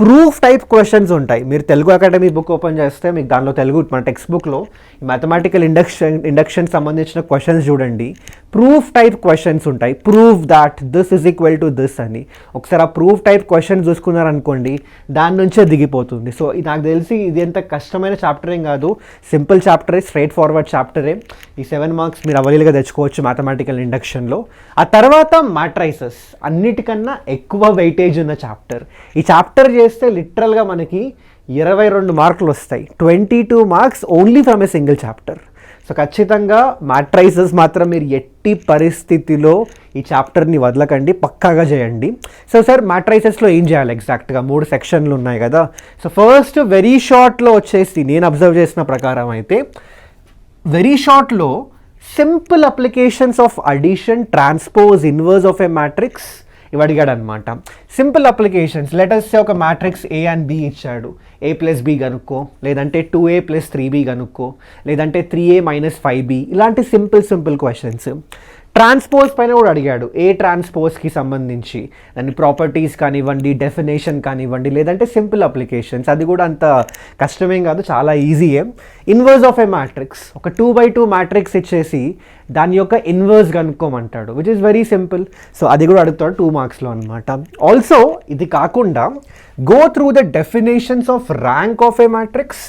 ప్రూఫ్ టైప్ క్వశ్చన్స్ ఉంటాయి. మీరు తెలుగు అకాడమీ బుక్ ఓపెన్ చేస్తే మీకు దానిలో తెలుగు మన టెక్స్ట్ బుక్లో మ్యాథమెటికల్ ఇండక్షన్ సంబంధించిన క్వశ్చన్స్ చూడండి. ప్రూఫ్ టైప్ క్వశ్చన్స్ ఉంటాయి. Proof that this is equal to this అని. ఒకసారి ఆ ప్రూఫ్ టైప్ క్వశ్చన్స్ చూసుకున్నారనుకోండి, దాని నుంచే దిగిపోతుంది. సో నాకు తెలిసి ఇది ఎంత కష్టమైన చాప్టర్ ఏం కాదు, సింపుల్ చాప్టరే, స్ట్రైట్ ఫార్వర్డ్ చాప్టరే. ఈ 7 మార్క్స్ మీరు అవైలబుల్గా తెచ్చుకోవచ్చు మ్యాథమెటికల్ ఇండక్షన్లో. ఆ తర్వాత మ్యాట్రైసెస్, అన్నిటికన్నా ఎక్కువ వెయిటేజ్ ఉన్న చాప్టర్. ఈ చాప్టర్ చేస్తే లిటరల్గా మనకి 22 మార్కులు వస్తాయి. 22 marks only from a single chapter. So ఖచ్చితంగా మ్యాట్రైసెస్ మాత్రం మీరు ఎట్టి పరిస్థితిలో ఈ చాప్టర్ని వదలకండి, పక్కాగా చేయండి. సో సార్ మ్యాట్రైసెస్లో ఏం చేయాలి ఎగ్జాక్ట్గా? 3 సెక్షన్లు ఉన్నాయి కదా. సో ఫస్ట్ వెరీ షార్ట్లో వచ్చేసి నేను అబ్జర్వ్ చేసిన ప్రకారం అయితే వెరీ షార్ట్లో simple applications of addition, transpose, inverse of a matrix ఇవి అడిగాడు అనమాట. సింపుల్ అప్లికేషన్స్, లెటర్స్ ఒక మ్యాట్రిక్స్ ఏ అండ్ బి ఇచ్చాడు, ఏ ప్లస్ బి కనుక్కో, లేదంటే 2a ప్లస్ 3b కనుక్కో, లేదంటే 3a మైనస్ 5b, ఇలాంటి సింపుల్ క్వశ్చన్స్. ట్రాన్స్పోజ్ పైన కూడా అడిగాడు, ఏ ట్రాన్స్పోజ్కి సంబంధించి దాని ప్రాపర్టీస్ కానివ్వండి, డెఫినేషన్ కానివ్వండి, లేదంటే సింపుల్ అప్లికేషన్స్. అది కూడా అంత కష్టమేం కాదు, చాలా ఈజీయే. ఇన్వర్స్ ఆఫ్ ఏ మ్యాట్రిక్స్, ఒక 2x2 మ్యాట్రిక్స్ ఇచ్చేసి దాని యొక్క ఇన్వర్స్ కనుక్కోమంటాడు, which is very simple. So అది కూడా అడుగుతాడు 2 మార్క్స్లో అనమాట. ఆల్సో ఇది కాకుండా go through the definitions of rank of a matrix,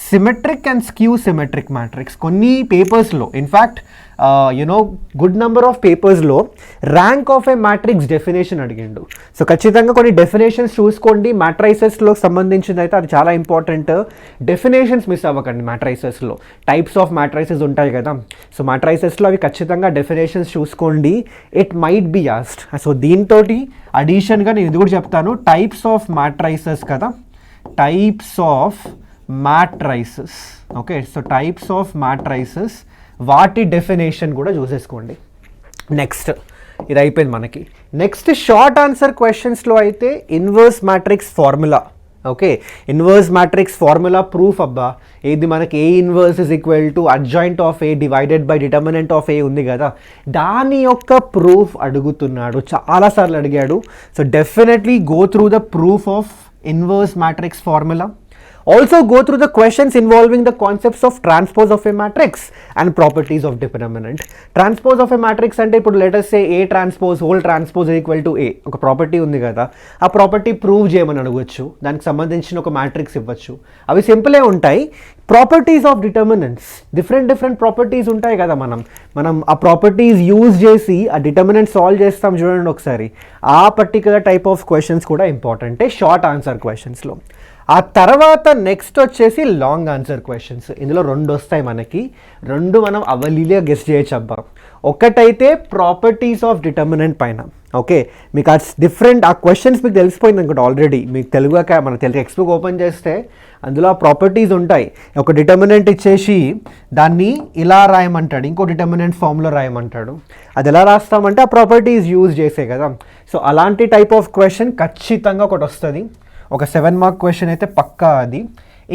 symmetric and skew symmetric matrix. కొన్ని పేపర్స్లో, ఇన్ఫ్యాక్ట్ గుడ్ నెంబర్ ఆఫ్ పేపర్స్లో rank of a matrix definition అడిగిండు. సో ఖచ్చితంగా కొన్ని డెఫినేషన్స్ చూసుకోండి. మ్యాట్రైసెస్లో సంబంధించింది అయితే అది చాలా ఇంపార్టెంట్. డెఫినేషన్స్ మిస్ అవ్వకండి. మ్యాట్రైసెస్లో టైప్స్ ఆఫ్ మ్యాట్రైసెస్ ఉంటాయి కదా, సో మ్యాట్రైసెస్లో అవి ఖచ్చితంగా డెఫినేషన్స్ చూసుకోండి. It might be asked. So దీంతో అడిషన్గా నేను ఇది కూడా చెప్తాను, టైప్స్ ఆఫ్ మ్యాట్రైసెస్ కదా, types of matrices. Okay, so types of matrices, వాటి డెఫినేషన్ కూడా చూసేసుకోండి. నెక్స్ట్ ఇది అయిపోయింది మనకి. నెక్స్ట్ షార్ట్ ఆన్సర్ క్వశ్చన్స్లో అయితే inverse matrix formula. Okay, inverse matrix formula proof అబ్బా. ఇది మనకి A inverse is equal to adjoint of A divided by determinant of A ఉంది కదా, దాని యొక్క ప్రూఫ్ అడుగుతున్నాడు, చాలాసార్లు అడిగాడు. So definitely go through the proof of inverse matrix formula. Also go through the questions involving the concepts of transpose of a matrix and properties of determinant. Transpose of a matrix అంటే ఇప్పుడు let us say A transpose whole transpose is equal to A, ఒక property ఉంది కదా, ఆ property prove చేయమని అడగవచ్చు, దానికి సంబంధించిన ఒక మ్యాట్రిక్స్ ఇవ్వచ్చు. అవి సింపులే ఉంటాయి. Properties of determinants, different properties ఉంటాయి కదా, మనం ఆ ప్రాపర్టీస్ యూజ్ చేసి ఆ డిటర్మినెంట్ సాల్వ్ చేస్తాం చూడండి ఒకసారి. ఆ పర్టికులర్ టైప్ ఆఫ్ క్వశ్చన్స్ కూడా ఇంపార్టెంటే షార్ట్ ఆన్సర్ క్వశ్చన్స్లో. ఆ తర్వాత నెక్స్ట్ వచ్చేసి లాంగ్ ఆన్సర్ క్వశ్చన్స్. ఇందులో 2 వస్తాయి మనకి, 2 మనం అవలీలుగా గెస్ చేయొచ్చు అబ్బా. ఒకటైతే ప్రాపర్టీస్ ఆఫ్ డిటర్మినెంట్ పైన. ఓకే, మీకు ఆ క్వశ్చన్స్ మీకు తెలిసిపోయింది అనుకుంటా ఆల్రెడీ. మీకు మన తెలుగు టెక్స్ట్ బుక్ ఓపెన్ చేస్తే అందులో ఆ ప్రాపర్టీస్ ఉంటాయి. ఒక డిటర్మినెంట్ ఇచ్చేసి దాన్ని ఇలా రాయమంటాడు, ఇంకో డిటర్మినెంట్ ఫామ్లో రాయమంటాడు. అది ఎలా రాస్తామంటే ఆ ప్రాపర్టీస్ యూజ్ చేసే కదా. సో అలాంటి టైప్ ఆఫ్ క్వశ్చన్ ఖచ్చితంగా ఒకటి వస్తుంది, ఒక 7 మార్క్ క్వశ్చన్ అయితే పక్కా అది.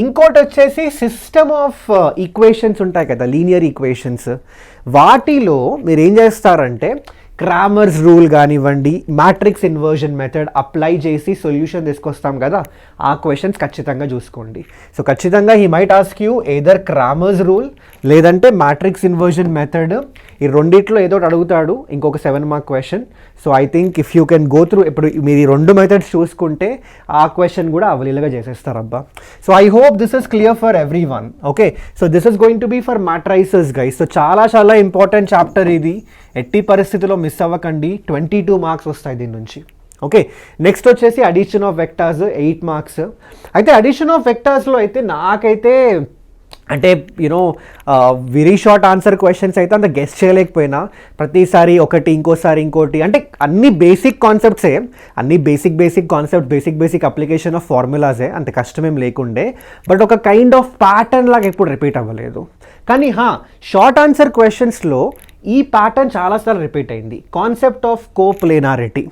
ఇంకోటి వచ్చేసి సిస్టమ్ ఆఫ్ ఈక్వేషన్స్ ఉంటాయి కదా, లీనియర్ ఈక్వేషన్స్. వాటిలో మీరు ఏం చేస్తారంటే క్రామర్స్ రూల్ కానివ్వండి, మ్యాట్రిక్స్ ఇన్వర్జన్ మెథడ్ అప్లై చేసి సొల్యూషన్ తీసుకొస్తాం కదా, ఆ క్వశ్చన్స్ ఖచ్చితంగా చూసుకోండి. సో ఖచ్చితంగా he might ask you either Cramer's rule లేదంటే మ్యాట్రిక్స్ ఇన్వర్జన్ మెథడ్, ఈ రెండిట్లో ఏదో ఒకటి అడుగుతాడు, ఇంకొక 7 mark question. So I think if you can go through, ఇప్పుడు మీరు ఈ 2 మెథడ్స్ చూసుకుంటే ఆ క్వశ్చన్ కూడా అవలీలుగా చేసేస్తారబ్బా. So I hope this is clear for everyone. Okay, so this is going to be for matrices guys. So చాలా చాలా ఇంపార్టెంట్ చాప్టర్ ఇది, ఎట్టి పరిస్థితిలో మిస్ అవ్వకండి. 22 మార్క్స్ వస్తాయి దీని నుంచి. ఓకే, నెక్స్ట్ వచ్చేసి అడిషన్ ఆఫ్ వెక్టార్స్ 8 మార్క్స్. అయితే అడిషన్ ఆఫ్ వెక్టార్స్లో అయితే నాకైతే అంటే you know very short answer questions అయితే అంత గెస్ట్ చేయలేకపోయినా, ప్రతిసారి ఒకటి ఇంకోసారి ఇంకోటి, అంటే అన్ని బేసిక్ కాన్సెప్ట్సే, అన్ని basic concept, basic application of ఫార్ములాసే, అంత కష్టమేం లేకుండే. బట్ ఒక కైండ్ ఆఫ్ ప్యాటర్న్ లాగా ఎప్పుడు రిపీట్ అవ్వలేదు. కానీ షార్ట్ ఆన్సర్ క్వశ్చన్స్లో ఈ ప్యాటర్న్ చాలాసార్లు రిపీట్ అయింది. కాన్సెప్ట్ ఆఫ్ కోప్లేనారిటీ,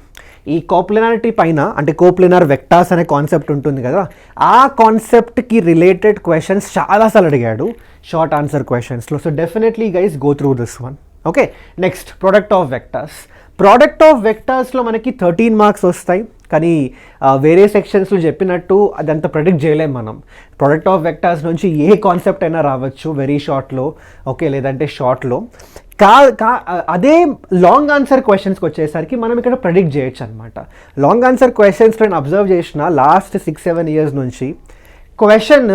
ఈ కోప్లేనారిటీ పైన అంటే కోప్లేనార్ వెక్టార్స్ అనే కాన్సెప్ట్ ఉంటుంది కదా, ఆ కాన్సెప్ట్కి రిలేటెడ్ క్వశ్చన్స్ చాలాసార్లు అడిగాడు షార్ట్ ఆన్సర్ క్వశ్చన్స్లో. So definitely guys go through this one. Okay, next product of vectors. Product of వెక్టార్స్లో మనకి 13 మార్క్స్ వస్తాయి. కానీ వేరే సెక్షన్స్లో చెప్పినట్టు అదంతా ప్రెడిక్ట్ చేయలేం మనం. ప్రోడక్ట్ ఆఫ్ వెక్టార్స్ నుంచి ఏ కాన్సెప్ట్ అయినా రావచ్చు వెరీ షార్ట్లో, ఓకే, లేదంటే షార్ట్లో. అదే లాంగ్ ఆన్సర్ క్వశ్చన్స్కి వచ్చేసరికి మనం ఇక్కడ ప్రెడిక్ట్ చేయొచ్చు అనమాట. లాంగ్ ఆన్సర్ క్వశ్చన్స్లో నేను అబ్జర్వ్ చేసిన లాస్ట్ 6-7 ఇయర్స్ నుంచి question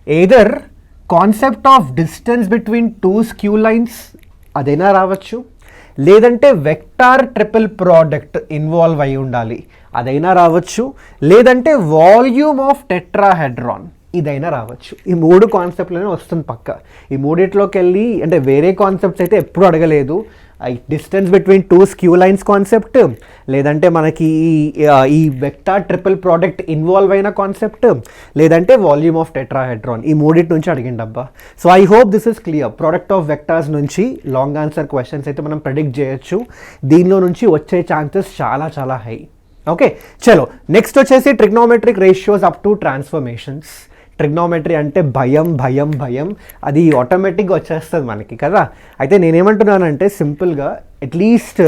either concept of distance between 2 skew lines అదైనా రావచ్చు, లేదంటే వెక్టార్ ట్రిపుల్ ప్రోడక్ట్ ఇన్వాల్వ్ అయి ఉండాలి అదైనా రావచ్చు, లేదంటే వాల్యూమ్ ఆఫ్ టెట్రాహెడ్రాన్ ఇదైనా రావచ్చు. ఈ 3 కాన్సెప్ట్లోనే వస్తుంది పక్క. ఈ మూడిట్లోకి వెళ్ళి అంటే వేరే కాన్సెప్ట్స్ అయితే ఎప్పుడు అడగలేదు. Distance between 2 skew lines concept, లేదంటే మనకి ఈ వెక్టార్ ట్రిపుల్ ప్రోడక్ట్ ఇన్వాల్వ్ అయిన కాన్సెప్ట్, లేదంటే వాల్యూమ్ ఆఫ్ టెట్రాహెడ్రాన్, ఈ మూడింటి నుంచి అడిగిండబ్బా. So I hope this is clear. Product of vectors నుంచి లాంగ్ ఆన్సర్ క్వశ్చన్స్ అయితే మనం ప్రెడిక్ట్ చేయొచ్చు. దీనిలో నుంచి వచ్చే ఛాన్సెస్ చాలా చాలా హై. ఓకే, చలో నెక్స్ట్ వచ్చేసి trigonometric ratios up to transformations. Trigonometry అంటే భయం, అది ఆటోమేటిక్గా వచ్చేస్తుంది మనకి కదా. అయితే నేనేమంటున్నానంటే సింపుల్గా అట్లీస్ట్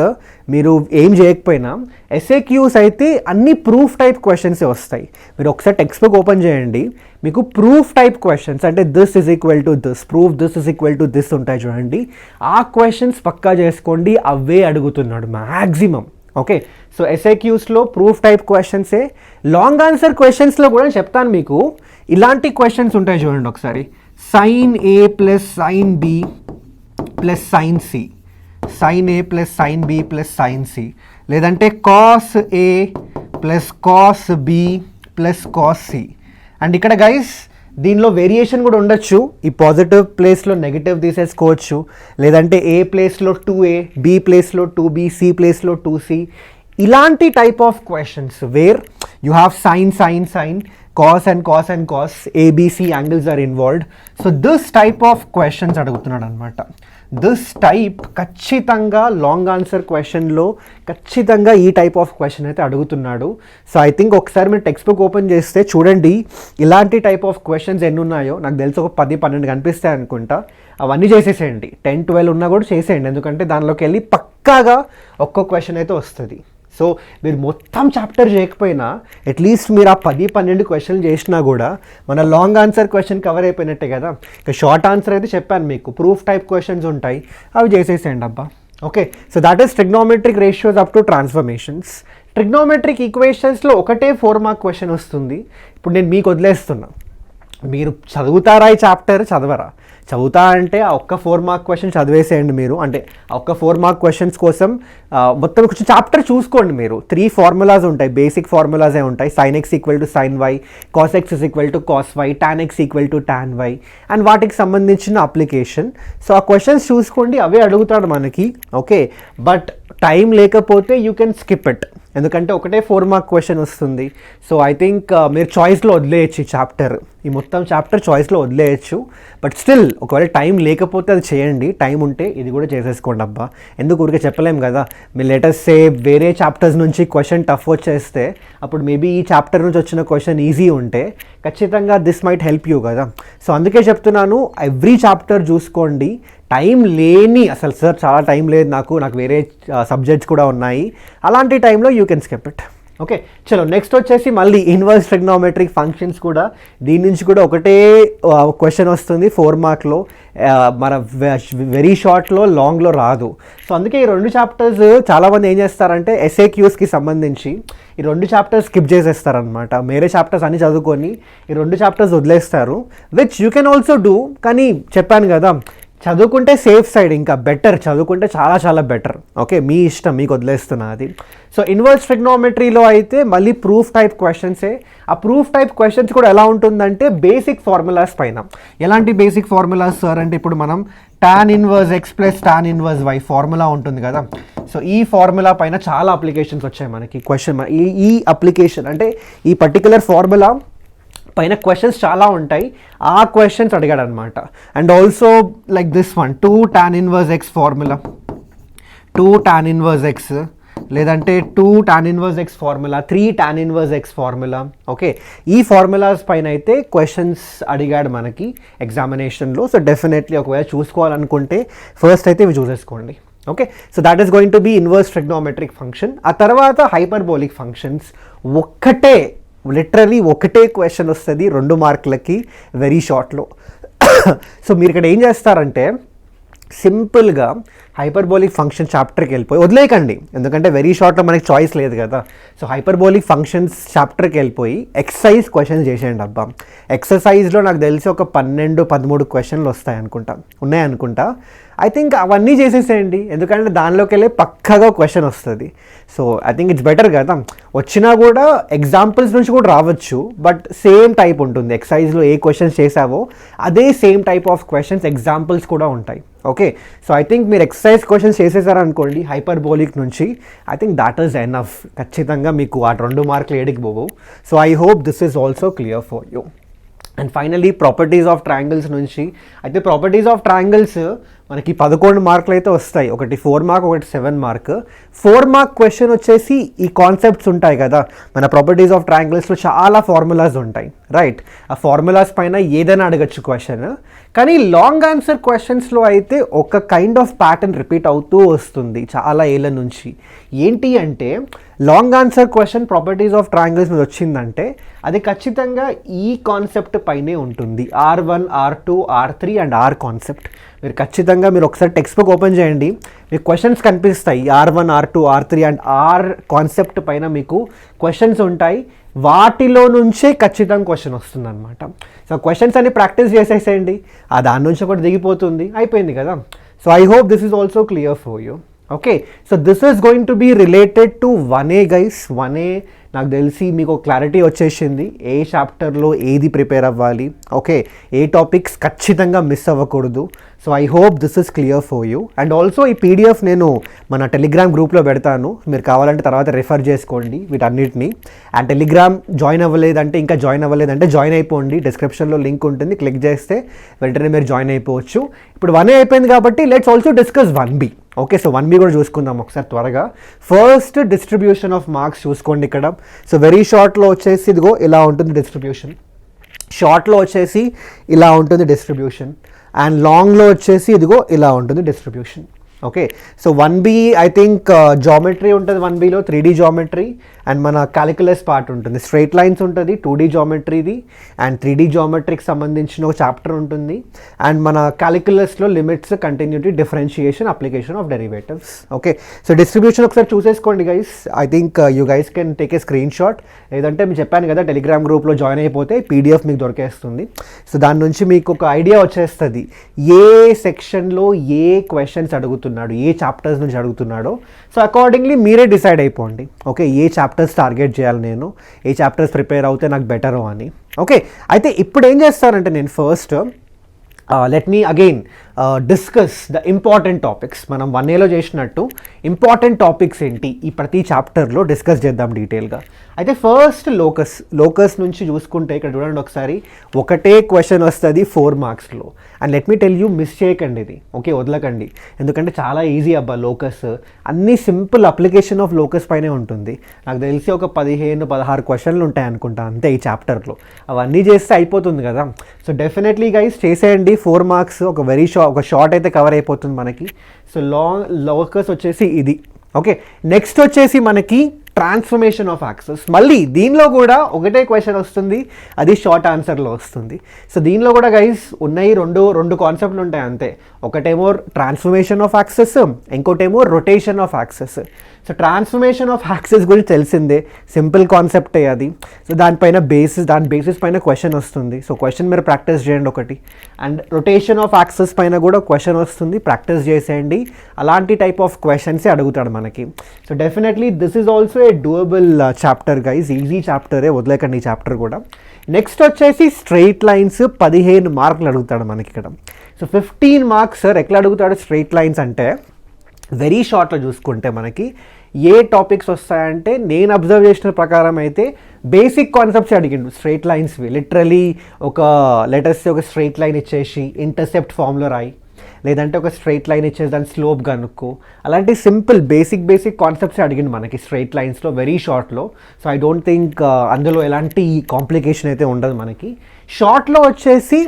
మీరు ఏం చేయకపోయినా ఎస్ఏక్యూస్ అయితే అన్ని ప్రూఫ్ టైప్ క్వశ్చన్సే వస్తాయి. మీరు ఒకసారి టెక్స్ట్ బుక్ ఓపెన్ చేయండి, మీకు ప్రూఫ్ టైప్ క్వశ్చన్స్ అంటే this is equal to this, proof this is equal to this ఉంటాయి చూడండి. ఆ క్వశ్చన్స్ పక్కా చేసుకోండి, అవే అడుగుతున్నాడు మ్యాక్సిమం. ఓకే, సో ఎస్ఏక్యూస్లో ప్రూఫ్ టైప్ క్వశ్చన్సే. లాంగ్ ఆన్సర్ క్వశ్చన్స్లో కూడా చెప్తాను మీకు, ఇలాంటి క్వశ్చన్స్ ఉంటాయి చూడండి ఒకసారి. Sine A plus sine B plus sine C, sine A plus sine B plus sine C, లేదంటే cos A plus cos B plus cos C. And ఇక్కడ గైస్ దీనిలో వేరియేషన్ కూడా ఉండొచ్చు. ఈ పాజిటివ్ ప్లేస్లో నెగిటివ్ తీసేసుకోవచ్చు, లేదంటే ఏ ప్లేస్లో 2a, బి ప్లేస్లో 2b, సి ప్లేస్లో 2c. ఇలాంటి type of questions where you have sine, cos and cos, ABC angles are involved. So this type of questions అడుగుతున్నాడు అనమాట. దిస్ టైప్ ఖచ్చితంగా లాంగ్ ఆన్సర్ క్వశ్చన్లో ఖచ్చితంగా ఈ టైప్ ఆఫ్ క్వశ్చన్ అయితే అడుగుతున్నాడు. సో ఐ థింక్ ఒకసారి మీరు టెక్స్ట్ బుక్ ఓపెన్ చేస్తే చూడండి ఇలాంటి టైప్ ఆఫ్ క్వశ్చన్స్ ఎన్ని ఉన్నాయో. నాకు తెలిసి ఒక 10-12 కనిపిస్తాయి అనుకుంటా. అవన్నీ చేసేసేయండి, 10-12 ఉన్నా కూడా చేసేయండి, ఎందుకంటే దానిలోకి వెళ్ళి పక్కాగా ఒక్కో క్వశ్చన్ అయితే వస్తుంది. సో మీరు మొత్తం చాప్టర్ చేయకపోయినా అట్లీస్ట్ మీరు ఆ 10-12 క్వశ్చన్లు చేసినా కూడా మన లాంగ్ ఆన్సర్ క్వశ్చన్ కవర్ అయిపోయినట్టే కదా. ఇక షార్ట్ ఆన్సర్ అయితే చెప్పాను మీకు, ప్రూఫ్ టైప్ క్వశ్చన్స్ ఉంటాయి, అవి చేసేసేయండి అబ్బా. Okay, so that is trigonometric ratios up to transformations. Trigonometric ఈక్వేషన్స్లో ఒకటే 4 మార్క్ క్వశ్చన్ వస్తుంది. ఇప్పుడు నేను మీకు వదిలేస్తున్నా, మీరు చదువుతారా ఈ చాప్టర్, చదువుతా అంటే ఆ ఒక్క 4 మార్క్ క్వశ్చన్ చదివేసేయండి మీరు. అంటే ఆ ఒక్క 4 మార్క్ క్వశ్చన్స్ కోసం మొత్తం కొంచెం చాప్టర్ చూసుకోండి మీరు. 3 ఫార్ములాస్ ఉంటాయి, బేసిక్ ఫార్ములాసే ఉంటాయి. Sine x equal to sine y, cos x is equal to cos y, tan x equal to tan y, and వాటికి సంబంధించిన అప్లికేషన్. సో ఆ క్వశ్చన్స్ చూసుకోండి, అవే అడుగుతాడు మనకి. ఓకే, బట్ టైం లేకపోతే యూ కెన్ స్కిప్ ఇట్, ఎందుకంటే ఒకటే 4 మార్క్ క్వశ్చన్ వస్తుంది. సో ఐ థింక్ మీరు చాయిస్లో వదిలేయచ్చు ఈ చాప్టర్. ఈ మొత్తం చాప్టర్ చాయిస్లో వదిలేయచ్చు. బట్ స్టిల్ ఒకవేళ టైం లేకపోతే అది చేయండి, టైం ఉంటే ఇది కూడా చేసేసుకోండి అబ్బా. ఎందుకు ఊరికే చెప్పలేం కదా. మీరు లెటర్ సే వేరే చాప్టర్స్ నుంచి క్వశ్చన్ టఫ్ వచ్చేస్తే అప్పుడు మేబీ ఈ చాప్టర్ నుంచి వచ్చిన క్వశ్చన్ ఈజీ ఉంటే ఖచ్చితంగా దిస్ మైట్ హెల్ప్ యూ కదా. సో అందుకే చెప్తున్నాను, ఎవ్రీ చాప్టర్ చూసుకోండి. టైం లేని అసలు సార్ చాలా టైం లేదు నాకు వేరే సబ్జెక్ట్స్ కూడా ఉన్నాయి, అలాంటి టైంలో you can skip it. Okay, చలో నెక్స్ట్ వచ్చేసి మళ్ళీ ఇన్వర్స్ ట్రిగ్నోమెట్రిక్ ఫంక్షన్స్ కూడా. దీని నుంచి కూడా ఒకటే క్వశ్చన్ వస్తుంది 4 మార్క్లో, మన వెరీ షార్ట్లో, లాంగ్లో రాదు. సో అందుకే ఈ 2 చాప్టర్స్ చాలామంది ఏం చేస్తారంటే ఎస్ఏక్యూస్కి సంబంధించి ఈ 2 చాప్టర్స్ స్కిప్ చేసేస్తారనమాట. వేరే చాప్టర్స్ అన్ని చదువుకొని ఈ 2 చాప్టర్స్ వదిలేస్తారు, which you can also do. కానీ చెప్పాను కదా, చదువుకుంటే సేఫ్ సైడ్, ఇంకా బెటర్ చదువుకుంటే చాలా చాలా బెటర్. ఓకే, మీ ఇష్టం, మీకు వదిలేస్తున్నా అది. సో ఇన్వర్స్ ట్రిగ్నోమెట్రీలో అయితే మళ్ళీ ప్రూఫ్ టైప్ క్వశ్చన్సే. ఆ ప్రూఫ్ టైప్ క్వశ్చన్స్ కూడా ఎలా ఉంటుందంటే బేసిక్ ఫార్ములాస్ పైన. ఎలాంటి బేసిక్ ఫార్ములాస్ సార్ అంటే ఇప్పుడు మనం tan inverse x plus tan inverse y formula ఉంటుంది కదా. సో ఈ ఫార్ములా పైన చాలా అప్లికేషన్స్ వచ్చాయి మనకి. క్వశ్చన్ ఈ అప్లికేషన్ అంటే ఈ పర్టికులర్ ఫార్ములా పైన క్వశ్చన్స్ చాలా ఉంటాయి, ఆ క్వశ్చన్స్ అడిగాడు అనమాట. And also like this one 2 tan inverse X formula, 2 tan inverse X, లేదంటే 2 tan inverse X formula, 3 tan inverse X formula. Okay, ఈ ఫార్ములాస్ పైన అయితే క్వశ్చన్స్ అడిగాడు మనకి ఎగ్జామినేషన్లో. సో డెఫినెట్లీ ఒకవేళ చూసుకోవాలనుకుంటే ఫస్ట్ అయితే ఇవి చూసేసుకోండి. Okay, so that is going to be inverse trigonometric function. ఆ తర్వాత హైపర్బోలిక్ ఫంక్షన్స్. లిటరలీ ఒకటే క్వశ్చన్ వస్తుంది 2 మార్కులకి వెరీ షార్ట్లో. సో మీరు ఇక్కడ ఏం చేస్తారంటే సింపుల్గా హైపర్బోలిక్ ఫంక్షన్ చాప్టర్కి వెళ్ళిపోయి వదిలేయకండి, ఎందుకంటే వెరీ షార్ట్లో మనకి చాయిస్ లేదు కదా. సో హైపర్బోలిక్ ఫంక్షన్స్ చాప్టర్కి వెళ్ళిపోయి ఎక్సర్సైజ్ క్వశ్చన్స్ చేసేయండి అబ్బా. ఎక్సర్సైజ్లో నాకు తెలిసి ఒక 12-13 క్వశ్చన్లు ఉన్నాయనుకుంటా. ఐ థింక్ అవన్నీ చేసేసేయండి, ఎందుకంటే దానిలోకి వెళ్ళి పక్కగా క్వశ్చన్ వస్తుంది. So I think it's better కదా. వచ్చినా కూడా ఎగ్జాంపుల్స్ నుంచి కూడా రావచ్చు, బట్ సేమ్ టైప్ ఉంటుంది. ఎక్సర్సైజ్లో ఏ క్వశ్చన్స్ చేసావో అదే same type of questions examples కూడా ఉంటాయి. ఓకే, సో ఐ థింక్ మీరు ఎక్సర్సైజ్ క్వశ్చన్స్ చేసేసారనుకోండి హైపర్బోలిక్ నుంచి, I think that is enough. ఖచ్చితంగా మీకు ఆ 2 మార్కులు ఏడికి పోవు. So I hope this is also clear for you. And finally properties of triangles నుంచి అయితే ప్రాపర్టీస్ ఆఫ్ ట్రయాంగిల్స్ మనకి 11 మార్కులు అయితే వస్తాయి. ఒకటి 4 మార్క్, ఒకటి 7 మార్క్. 4 మార్క్ క్వశ్చన్ వచ్చేసి ఈ కాన్సెప్ట్స్ ఉంటాయి కదా, మన ప్రాపర్టీస్ ఆఫ్ ట్రయాంగిల్స్లో చాలా ఫార్ములాస్ ఉంటాయి, రైట్. ఆ ఫార్ములాస్ పైన ఏదైనా అడగచ్చు క్వశ్చన్. కానీ లాంగ్ ఆన్సర్ క్వశ్చన్స్లో అయితే ఒక కైండ్ ఆఫ్ ప్యాటర్న్ రిపీట్ అవుతూ వస్తుంది చాలా ఏళ్ళ నుంచి. ఏంటి అంటే long answer question properties of triangles మీద వచ్చిందంటే అది ఖచ్చితంగా ఈ కాన్సెప్ట్ పైనే ఉంటుంది. R1, R2, R3 and R concept. మీరు ఒకసారి టెక్స్ట్ బుక్ ఓపెన్ చేయండి, మీకు క్వశ్చన్స్ కనిపిస్తాయి. R1, R2, R3 and R concept పైన మీకు క్వశ్చన్స్ ఉంటాయి. వాటిలో నుంచే ఖచ్చితంగా క్వశ్చన్ వస్తుంది అనమాట. సో క్వశ్చన్స్ అన్ని ప్రాక్టీస్ చేసేసేయండి, ఆ దాని నుంచి ఒకటి దిగిపోతుంది, అయిపోయింది కదా. So I hope this is also clear for you. Okay, so this is going to be related to 1A guys. 1A నాకు తెలిసి మీకు క్లారిటీ వచ్చేసింది ఏ చాప్టర్లో ఏది ప్రిపేర్ అవ్వాలి. ఓకే, ఏ టాపిక్స్ ఖచ్చితంగా మిస్ అవ్వకూడదు. So I hope this is clear for you. And also ఈ PDF నేను మన టెలిగ్రామ్ గ్రూప్లో పెడతాను, మీరు కావాలంటే తర్వాత రిఫర్ చేసుకోండి వీటన్నిటిని. అండ్ టెలిగ్రామ్ జాయిన్ అవ్వలేదంటే జాయిన్ అయిపోండి, డిస్క్రిప్షన్లో లింక్ ఉంటుంది, క్లిక్ చేస్తే వెంటనే మీరు జాయిన్ అయిపోవచ్చు. ఇప్పుడు 1A అయిపోయింది కాబట్టి let's also discuss 1B. Okay, so 1B కూడా చూసుకుందాం ఒకసారి త్వరగా. ఫస్ట్ డిస్ట్రిబ్యూషన్ ఆఫ్ మార్క్స్ చూసుకోండి ఇక్కడ. సో వెరీ షార్ట్లో వచ్చేసి ఇదిగో ఇలా ఉంటుంది డిస్ట్రిబ్యూషన్, షార్ట్లో వచ్చేసి ఇలా ఉంటుంది డిస్ట్రిబ్యూషన్, అండ్ లాంగ్లో వచ్చేసి ఇదిగో ఇలా ఉంటుంది distribution. Okay, so 1B I think geometry ఉంటుంది 1Bలో, 3D జామెట్రీ అండ్ మన క్యాలిక్యులస్ పార్ట్ ఉంటుంది, స్ట్రైట్ లైన్స్ ఉంటుంది, 2D జామెట్రీది అండ్ 3D జామెట్రీకి సంబంధించిన ఒక చాప్టర్ ఉంటుంది. అండ్ మన క్యాలిక్యులస్లో limits, continuity, differentiation, application of derivatives. Okay, so distribution ఒకసారి చూసేసుకోండి guys. I think you guys can take a screenshot, లేదంటే మీకు చెప్పాను కదా టెలిగ్రామ్ గ్రూప్లో జాయిన్ అయిపోతే PDF మీకు దొరికేస్తుంది. సో దాని నుంచి మీకు ఒక ఐడియా వచ్చేస్తుంది ఏ సెక్షన్లో ఏ క్వశ్చన్స్ అడుగుతున్నాడు, ఏ చాప్టర్స్ నుంచి అడుగుతున్నాడో. సో అకార్డింగ్లీ మీరే డిసైడ్ అయిపోండి. ఓకే, ఏ చాప్టర్స్ టార్గెట్ చేయాలి నేను, ఏ చాప్టర్స్ ప్రిపేర్ అవుతే నాకు బెటరు అని. ఓకే, అయితే ఇప్పుడు ఏం చేస్తానంటే నేను first let me again discuss the important topics. మనం 1Aలో చేసినట్టు ఇంపార్టెంట్ టాపిక్స్ ఏంటి ఈ ప్రతి చాప్టర్లో డిస్కస్ చేద్దాం డీటెయిల్గా. అయితే ఫస్ట్ లోకస్ నుంచి చూసుకుంటే ఇక్కడ చూడండి ఒకసారి, ఒకటే క్వశ్చన్ వస్తుంది 4 మార్క్స్లో. And let me tell you, miss చేయకండి ఇది, ఓకే, వదలకండి, ఎందుకంటే చాలా ఈజీ అబ్బా లోకస్. అన్ని సింపుల్ అప్లికేషన్ ఆఫ్ లోకస్ పైనే ఉంటుంది. నాకు తెలిసి ఒక 15-16 క్వశ్చన్లు ఉంటాయి అనుకుంటా అంతే ఈ చాప్టర్లో. అవన్నీ చేస్తే అయిపోతుంది కదా. సో డెఫినెట్లీ గైస్ చేసేయండి. 4 మార్క్స్ ఒక షార్ట్ అయితే కవర్ అయిపోతుంది మనకి. సో లోకస్ వచ్చేసి ఇది. ఓకే, నెక్స్ట్ వచ్చేసి మనకి ట్రాన్స్ఫర్మేషన్ ఆఫ్ యాక్సెస్. మళ్ళీ దీనిలో కూడా ఒకటే క్వశ్చన్ వస్తుంది, అది షార్ట్ ఆన్సర్లో వస్తుంది. సో దీనిలో కూడా గైస్ ఉన్నాయి రెండు కాన్సెప్ట్లు ఉంటాయి అంతే. ఒకటేమో ట్రాన్స్ఫర్మేషన్ ఆఫ్ యాక్సెస్, ఇంకోటేమో rotation of access. So transformation of access గురించి తెలిసిందే, సింపుల్ కాన్సెప్టే అది. సో దాని బేసిస్ పైన క్వశ్చన్ వస్తుంది. సో క్వశ్చన్ మీరు ప్రాక్టీస్ చేయండి ఒకటి. అండ్ రొటేషన్ ఆఫ్ యాక్సెస్ పైన కూడా క్వశ్చన్ వస్తుంది, ప్రాక్టీస్ చేసేయండి. అలాంటి టైప్ ఆఫ్ క్వశ్చన్సే అడుగుతాడు మనకి. So definitely this is also a doable chapter guys, easy చాప్టరే, వదిలేకండి ఈ చాప్టర్ కూడా. నెక్స్ట్ వచ్చేసి స్ట్రెయిట్ లైన్స్ 15 మార్కులు అడుగుతాడు మనకి ఇక్కడ. సో 15 మార్క్స్ సార్ ఎట్లా అడుగుతాడు స్ట్రెయిట్ లైన్స్ అంటే, వెరీ షార్ట్లో చూసుకుంటే మనకి ఏ టాపిక్స్ వస్తాయంటే, నేను అబ్జర్వ్ చేసిన ప్రకారం అయితే బేసిక్ కాన్సెప్ట్స్ అడిగిండు స్ట్రెయిట్ లైన్స్వి. లిటరలీ ఒక లెటర్స్ ఒక స్ట్రెయిట్ లైన్ ఇచ్చేసి ఇంటర్సెప్ట్ ఫామ్లో రాయి, లేదంటే ఒక స్ట్రెయిట్ లైన్ ఇచ్చేసి దాని స్లోప్ కనుక్కో. అలాంటి సింపుల్ బేసిక్ కాన్సెప్ట్స్ అడిగింది మనకి స్ట్రెయిట్ లైన్స్లో వెరీ షార్ట్లో. సో ఐ డోంట్ థింక్ అందులో ఎలాంటి కాంప్లికేషన్ అయితే ఉండదు మనకి. షార్ట్లో వచ్చేసి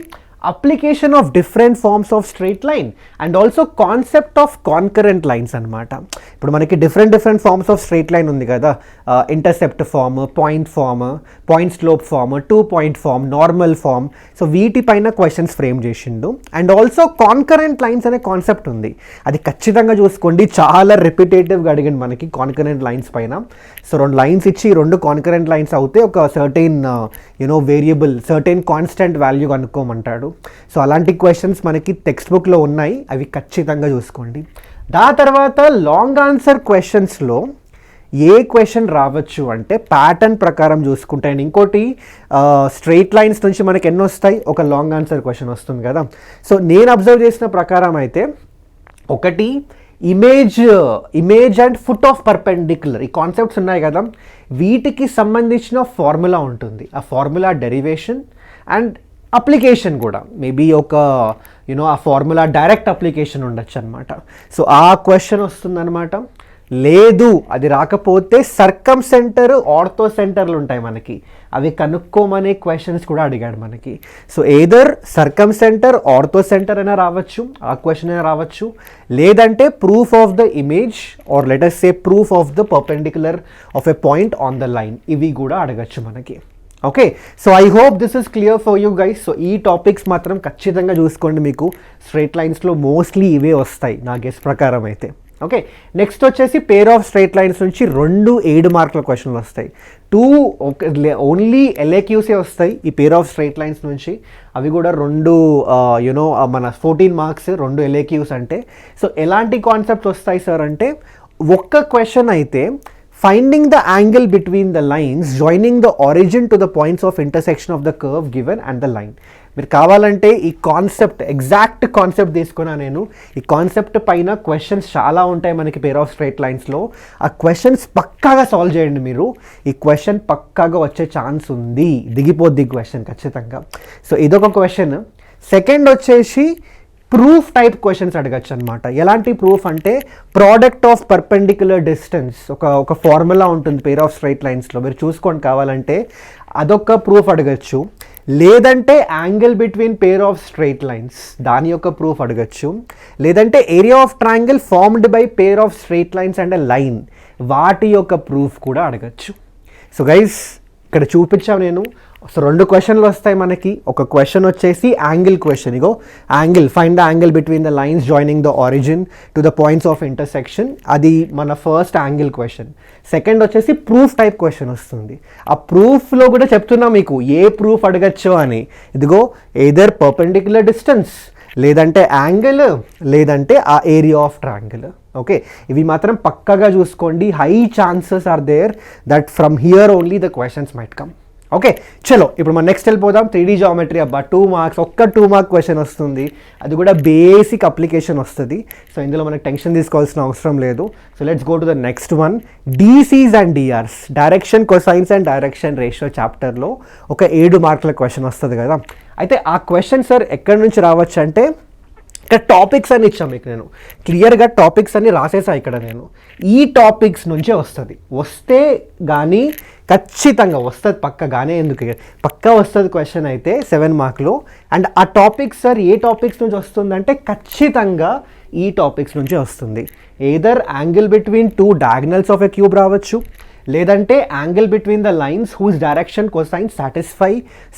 application of different forms of straight line and also concept of concurrent lines అనమాట. ఇప్పుడు మనకి different forms of straight line ఉంది కదా, intercept form, point slope form, 2 point form, normal form. So వీటిపైన క్వశ్చన్స్ ఫ్రేమ్ చేసిండు. అండ్ ఆల్సో కాన్కరెంట్ లైన్స్ అనే concept ఉంది, అది ఖచ్చితంగా చూసుకోండి. చాలా రిపిటేటివ్గా అడిగింది మనకి కాన్కరెంట్ లైన్స్ పైన. సో 2 లైన్స్ ఇచ్చి 2 కాన్కరెంట్ లైన్స్ అవుతే ఒక certain variable, certain constant value కనుక్కోమంటాడు. సో అలాంటి క్వశ్చన్స్ మనకి టెక్స్ట్ బుక్లో ఉన్నాయి, అవి ఖచ్చితంగా చూసుకోండి. దాని తర్వాత లాంగ్ ఆన్సర్ క్వశ్చన్స్లో ఏ క్వశ్చన్ రావచ్చు అంటే ప్యాటర్న్ ప్రకారం చూసుకుంటే, అండ్ ఇంకోటి స్ట్రెయిట్ లైన్స్ నుంచి మనకి ఎన్ని వస్తాయి, ఒక లాంగ్ ఆన్సర్ క్వశ్చన్ వస్తుంది కదా. సో నేను అబ్జర్వ్ చేసిన ప్రకారం అయితే ఒకటి image and foot of perpendicular, ఈ కాన్సెప్ట్స్ ఉన్నాయి కదా, వీటికి సంబంధించిన ఫార్ములా ఉంటుంది. ఆ ఫార్ములా డెరివేషన్ అండ్ అప్లికేషన్ కూడా మేబీ ఒక ఆ ఫార్ములా డైరెక్ట్ అప్లికేషన్ ఉండొచ్చు అనమాట. సో ఆ క్వశ్చన్ వస్తుందన్నమాట. లేదు అది రాకపోతే సర్కమ్ సెంటర్, ఆర్థో సెంటర్లు ఉంటాయి మనకి, అవి కనుక్కోమనే క్వశ్చన్స్ కూడా అడిగాడు మనకి. So either circumcentre, orthocentre అయినా రావచ్చు, ఆ క్వశ్చన్ అయినా రావచ్చు, లేదంటే proof of the image or let us say proof of the perpendicular of a point on the line, ఇవి కూడా అడగచ్చు మనకి. Okay, so I hope this is clear for you guys. So ఈ టాపిక్స్ మాత్రం ఖచ్చితంగా చూసుకోండి, మీకు స్ట్రెయిట్ లైన్స్లో మోస్ట్లీ ఇవే వస్తాయి నా గెస్ ప్రకారం అయితే. ఓకే, నెక్స్ట్ వచ్చేసి పేర్ ఆఫ్ స్ట్రెయిట్ లైన్స్ నుంచి 2 7 మార్కుల క్వశ్చన్లు వస్తాయి. 2 ఓన్లీ LAQసే వస్తాయి ఈ పేర్ ఆఫ్ స్ట్రెయిట్ లైన్స్ నుంచి. అవి కూడా 2 మన 14 మార్క్స్, 2 LAQs అంటే. సో ఎలాంటి కాన్సెప్ట్స్ వస్తాయి సార్ అంటే, ఒక్క క్వశ్చన్ అయితే finding the angle between the lines joining the origin to the points of intersection of the curve given and the line. మీరు కావాలంటే ఈ కాన్సెప్ట్, ఎగ్జాక్ట్ కాన్సెప్ట్ తీసుకున్నా నేను, ఈ కాన్సెప్ట్ పైన క్వశ్చన్స్ చాలా ఉంటాయి మనకి పేర్ ఆఫ్ స్ట్రెయిట్ లైన్స్లో. ఆ క్వశ్చన్స్ పక్కాగా సాల్వ్ చేయండి మీరు, ఈ క్వశ్చన్ పక్కాగా వచ్చే ఛాన్స్ ఉంది, దిగిపోద్ది క్వశ్చన్ ఖచ్చితంగా. సో ఇదొక క్వశ్చన్. సెకండ్ వచ్చేసి ప్రూఫ్ టైప్ క్వశ్చన్స్ అడగచ్చు అనమాట. ఎలాంటి ప్రూఫ్ అంటే, ప్రోడక్ట్ ఆఫ్ పర్పెండిక్యులర్ డిస్టెన్స్, ఒక ఫార్ములా ఉంటుంది పేర్ ఆఫ్ స్ట్రెయిట్ లైన్స్లో, మీరు చూసుకోండి కావాలంటే, అదొక ప్రూఫ్ అడగచ్చు. లేదంటే angle between pair of straight lines, దాని యొక్క ప్రూఫ్ అడగచ్చు. లేదంటే area of triangle formed by pair of straight lines and line, వాటి యొక్క ప్రూఫ్ కూడా అడగచ్చు. సో గైస్ ఇక్కడ చూపించాను నేను. సో 2 క్వశ్చన్లు వస్తాయి మనకి. ఒక క్వశ్చన్ వచ్చేసి angle question, ego angle, find the angle between the lines joining the origin to the points of intersection, అది మన ఫస్ట్ యాంగిల్ క్వశ్చన్. సెకండ్ వచ్చేసి ప్రూఫ్ టైప్ క్వశ్చన్ వస్తుంది. ఆ ప్రూఫ్లో కూడా చెప్తున్నా మీకు ఏ ప్రూఫ్ అడగచ్చో అని. ఇదిగో ఏదర్ పర్పెండిక్యులర్ డిస్టెన్స్, లేదంటే యాంగిల్, లేదంటే ఆ ఏరియా ఆఫ్ ట్రయాంగిల్. ఓకే, ఇవి మాత్రం పక్కగా చూసుకోండి. High chances are there that from here only the questions might come. Okay చలో ఇప్పుడు మనం నెక్స్ట్ వెళ్ళిపోదాం. 3D జామెట్రీ అబ్బా 2 మార్క్స్, ఒక్క 2 మార్క్ క్వశ్చన్ వస్తుంది, అది కూడా బేసిక్ అప్లికేషన్ వస్తుంది. సో ఇందులో మనకు టెన్షన్ తీసుకోవాల్సిన అవసరం లేదు. So let's go to the next one. DCs and DRs, direction cosines and direction ratio చాప్టర్లో ఒక 7 మార్కుల క్వశ్చన్ వస్తుంది కదా. అయితే ఆ క్వశ్చన్ సార్ ఎక్కడి నుంచి రావచ్చు అంటే, ఇక్కడ టాపిక్స్ అని ఇచ్చాను మీకు, నేను క్లియర్గా టాపిక్స్ అన్ని రాసేసా ఇక్కడ నేను. ఈ టాపిక్స్ నుంచే వస్తుంది, వస్తే కానీ ఖచ్చితంగా వస్తుంది పక్కగానే, ఎందుకు పక్కా వస్తుంది క్వశ్చన్ అయితే 7 మార్కులు. అండ్ ఆ టాపిక్స్ సార్ ఏ టాపిక్స్ నుంచి వస్తుందంటే ఖచ్చితంగా ఈ టాపిక్స్ నుంచే వస్తుంది. Either angle between 2 diagonals of a cube రావచ్చు, లేదంటే angle between the lines whose direction cosine satisfy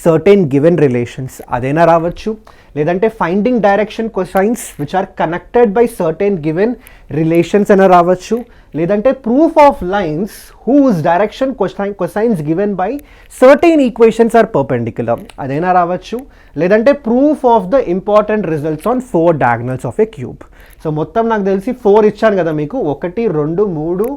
certain given relations అదైనా రావచ్చు, లేదంటే finding direction cosines which are connected by certain given relations అయినా రావచ్చు, లేదంటే proof of lines whose direction cosines given by certain equations are perpendicular అదైనా రావచ్చు, లేదంటే proof of the important results on 4 diagonals of a cube. So మొత్తం నాకు తెలిసి 4 ఇచ్చాను కదా మీకు, 1 2 3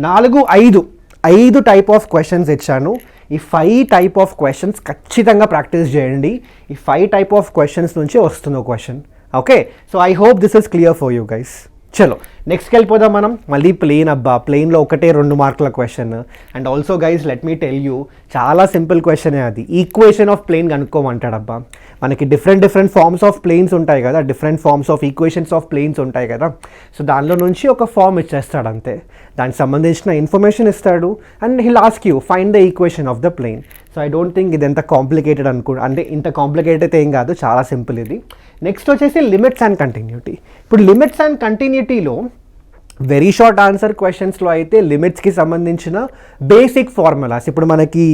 4 5 టైప్ ఆఫ్ క్వశ్చన్స్ ఇచ్చాను. ఈ 5 టైప్ ఆఫ్ క్వశ్చన్స్ ఖచ్చితంగా ప్రాక్టీస్ చేయండి. ఈ 5 టైప్ ఆఫ్ క్వశ్చన్స్ నుంచి వస్తున్న question. Okay so I hope this is clear for you guys. చలో నెక్స్ట్కి వెళ్ళిపోదాం మనం. మళ్ళీ ప్లేన్ అబ్బా, ప్లేన్లో 1-2 మార్కుల question. And also guys let me tell you, చాలా సింపుల్ క్వశ్చనే అది. ఈక్వేషన్ ఆఫ్ ప్లేన్ కనుక్కోమంటాడబ్బా. మనకి డిఫరెంట్ ఫార్మ్స్ ఆఫ్ ప్లేన్స్ ఉంటాయి కదా, different forms of equations of planes ఉంటాయి కదా. సో దానిలో నుంచి ఒక ఫార్మ్ ఇచ్చేస్తాడు అంతే, దానికి సంబంధించిన ఇన్ఫర్మేషన్ ఇస్తాడు and he'll ask you find the equation of the plane. So I don't think ఇది ఎంత కాంప్లికేటెడ్ అంటే ఇంత కాంప్లికేటెడ్ అయితే ఏం కాదు, చాలా సింపుల్ ఇది. నెక్స్ట్ వచ్చేసి లిమిట్స్ అండ్ కంటిన్యూటీ. ఇప్పుడు లిమిట్స్ అండ్ కంటిన్యూటీలో వెరీ షార్ట్ ఆన్సర్ క్వశ్చన్స్లో అయితే లిమిట్స్కి సంబంధించిన బేసిక్ ఫార్ములాస్, ఇప్పుడు మనకి